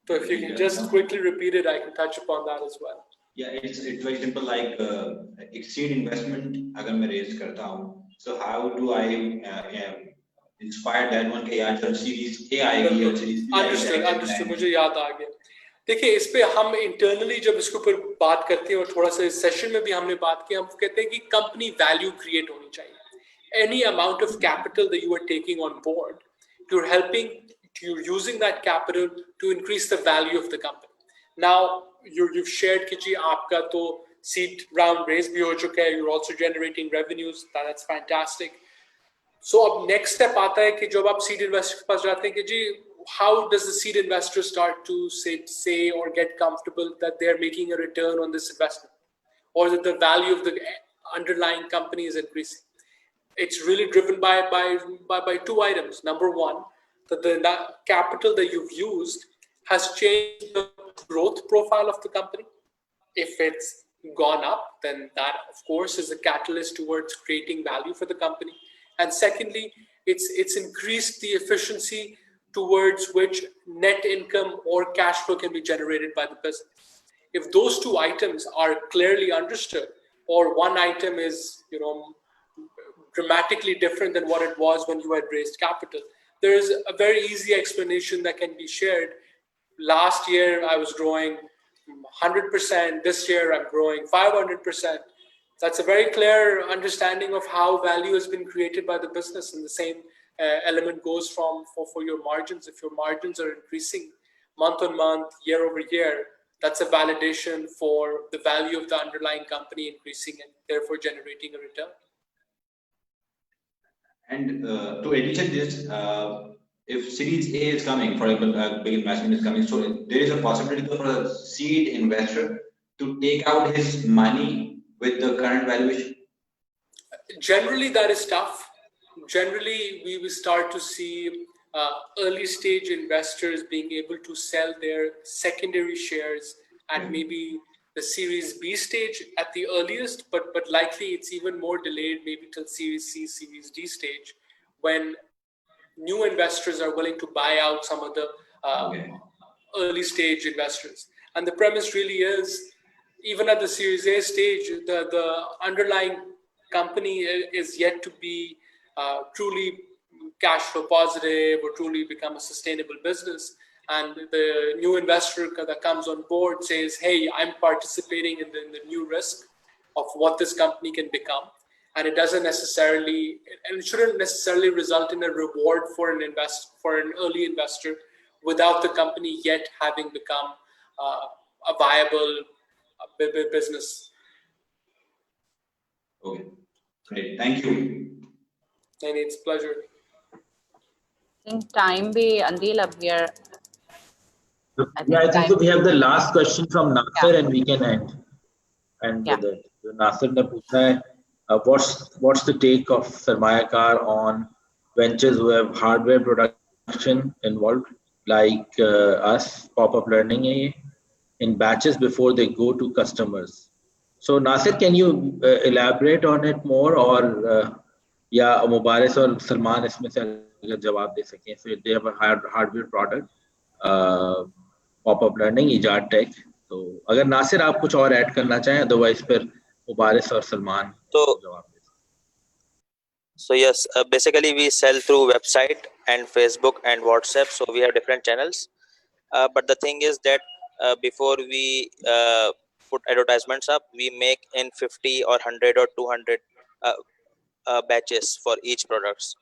So if you can just quickly repeat it, I can touch upon that as well. Yeah, it's very simple. Like exceed investment, अगर मैं raise करता हूँ, so how do I inspire that one? कि यार जब series A आएगी और series B आएगी. Understood. मुझे याद आ गया. देखिए, इस पे हम internally जब इसके ऊपर बात करते हैं और थोड़ा सा इस सेशन में भी हमने बात की, हम कहते हैं कि कंपनी वैल्यू क्रिएट होनी चाहिए. any amount of capital that you are taking on board, you're using that capital to increase the value of the company. Now, you've shared कि जी आपका तो seed round raise भी हो चुका है, you're also generating revenues, that's fantastic. So अब next step आता है कि जब आप seed investor के पास जाते हैं कि जी how does the seed investor start to say or get comfortable that they're making a return on this investment, or that the value of the underlying company is increasing? It's really driven by two items. Number one, that the capital that you've used has changed the growth profile of the company. If it's gone up, then that of course is a catalyst towards creating value for the company. And secondly, it's increased the efficiency towards which net income or cash flow can be generated by the business. If those two items are clearly understood, or one item is, dramatically different than what it was when you had raised capital, there is a very easy explanation that can be shared. Last year I was growing 100%, this year I'm growing 500%. That's a very clear understanding of how value has been created by the business, and the same element goes for your margins. If your margins are increasing month on month, year over year, that's a validation for the value of the underlying company increasing and therefore generating a return. And to addition this, if Series A is coming, for example, a big investment is coming, so there is a possibility for a seed investor to take out his money with the current valuation? Generally, that is tough. Generally, we will start to see early stage investors being able to sell their secondary shares at maybe the Series B stage at the earliest, but likely it's even more delayed, maybe till Series C, Series D stage, when new investors are willing to buy out some of the early stage investors. And the premise really is, even at the Series A stage, the underlying company is yet to be truly cash flow positive or truly become a sustainable business. And the new investor that comes on board says, hey, I'm participating in the new risk of what this company can become. And it doesn't necessarily, and it shouldn't necessarily result in a reward for an early investor without the company yet having become a viable business. Okay, great. Thank you. And it's a pleasure. I think time be Andil up here. I think so we have the last question from Nasser, and we can end with it. So Nasser ne puchha hai, what's the take of Sarmayakar on ventures who have hardware production involved, like us, Pop-Up Learning hai ye, in batches before they go to customers? So Nasser, can you elaborate on it more, or या मुबारिस और सलमान इसमें से अगर जवाब दे सकें? So they have a hardware product, Pop-Up Learning, Ijad Tech. तो अगर नासिर आप कुछ और ऐड करना चाहें, अदरवाइज फिर मुबारिस और सलमान जवाब दे सकें. So yes, basically we sell through website and Facebook and WhatsApp, so we have different channels. But the thing is that before we put advertisements up, we make in 50 or 100 or 200 batches for each products.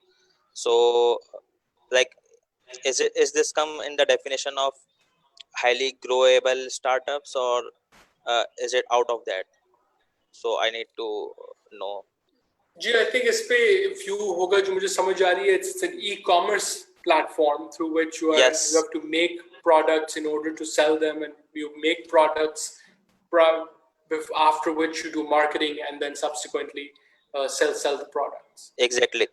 So like, is this come in the definition of highly growable startups, or is it out of that? So I need to know. Ji, I think इस पे view होगा जो मुझे समझ आ रही है. It's an e-commerce platform through which you have to make products in order to sell them, and you make products after which you do marketing and then subsequently sell the products. Exactly.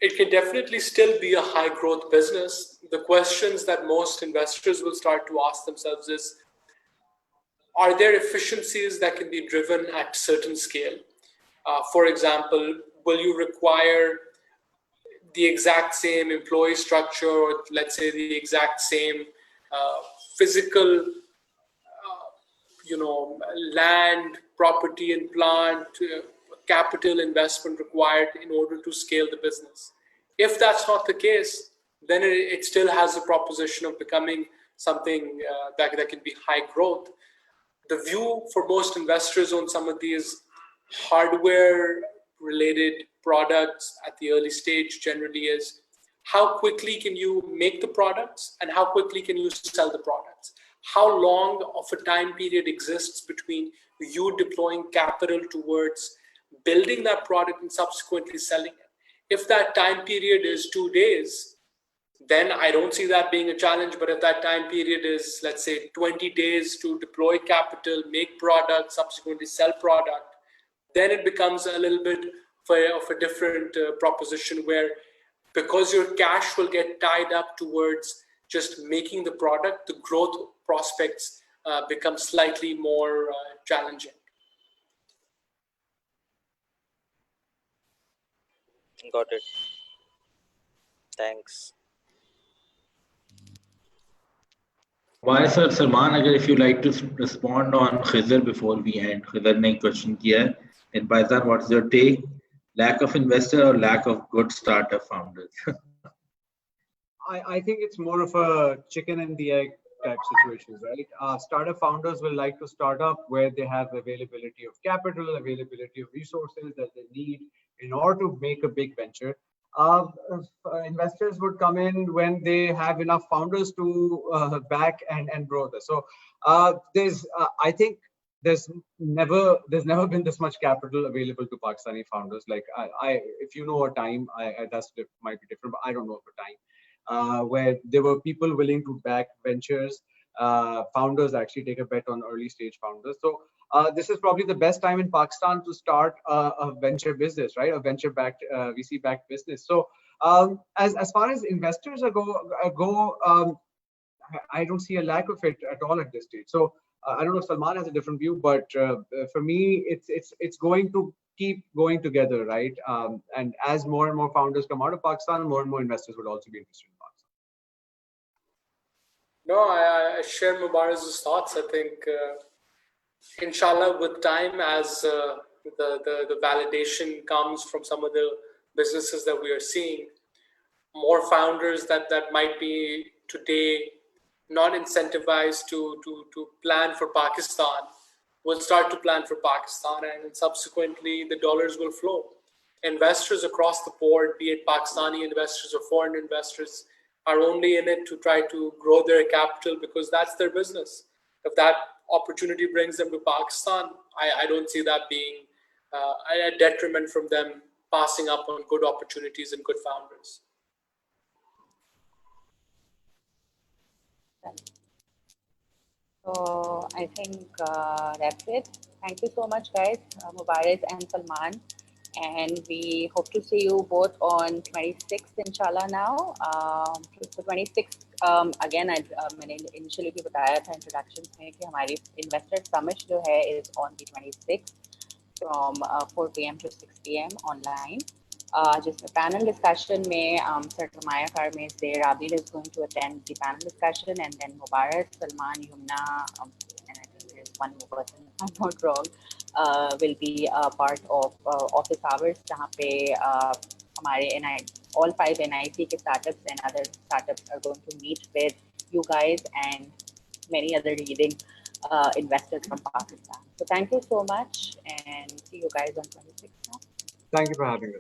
It can definitely still be a high growth business. The questions that most investors will start to ask themselves is, are there efficiencies that can be driven at certain scale? For example, will you require the exact same employee structure, or let's say the exact same physical, land, property and plant, capital investment required in order to scale the business? If that's not the case, then it still has the proposition of becoming something that can be high growth. The view for most investors on some of these hardware related products at the early stage generally is how quickly can you make the products and how quickly can you sell the products? How long of a time period exists between you deploying capital towards building that product and subsequently selling it? If that time period is 2 days, then I don't see that being a challenge. But if that time period is, let's say, 20 days to deploy capital, make product, subsequently sell product, then it becomes a little bit of a different proposition where, because your cash will get tied up towards just making the product, the growth prospects become slightly more challenging. Got it. Thanks. Why, sir, Salman, agar if you like to respond on Khizr before we end. Khizr ne question kiya hai. In Pakistan, what's your take? Lack of investor or lack of good startup founders? I think it's more of a chicken and the egg type situations, right? Startup founders will like to start up where they have availability of capital, availability of resources that they need in order to make a big venture. Investors would come in when they have enough founders to back and grow this. So I think there's never been this much capital available to Pakistani founders. Like if you know a time, that's might be different, but I don't know of a time where there were people willing to back ventures. Founders actually take a bet on early stage founders. So this is probably the best time in Pakistan to start a venture business, right? A venture-backed, VC-backed business. So as far as investors go, I don't see a lack of it at all at this stage. So I don't know if Salman has a different view, but for me, it's going to keep going together, right? And as more and more founders come out of Pakistan, more and more investors would also be interested in Pakistan. No, I share Mubarak's thoughts. I think, inshallah, with time, as the validation comes from some of the businesses that we are seeing, more founders that might be today not incentivized to plan for Pakistan will start to plan for Pakistan, and subsequently the dollars will flow. Investors across the board, be it Pakistani investors or foreign investors, are only in it to try to grow their capital because that's their business. If that opportunity brings them to Pakistan, I don't see that being a detriment from them passing up on good opportunities and good founders. So I think that's it. Thank you so much, guys, Mubarak and Salman. And we hope to see you both on 26th, inshallah now. So 26th, again, मैंने initially भी बताया था introduction में कि हमारी investor summit जो है is on the 26th from 4 p.m. to 6 p.m. online. जिसमें panel discussion में Sir Maya Karme is there. Abid is going to attend the panel discussion, and then Mubarak, Salman, Yumna, and I think there's one more person, if I'm not wrong, will be a part of office hours, जहाँ पे हमारे all 5 NIC के startups and other startups are going to meet with you guys and many other leading investors from Pakistan. So thank you so much, and see you guys on 26th now. Thank you for having us.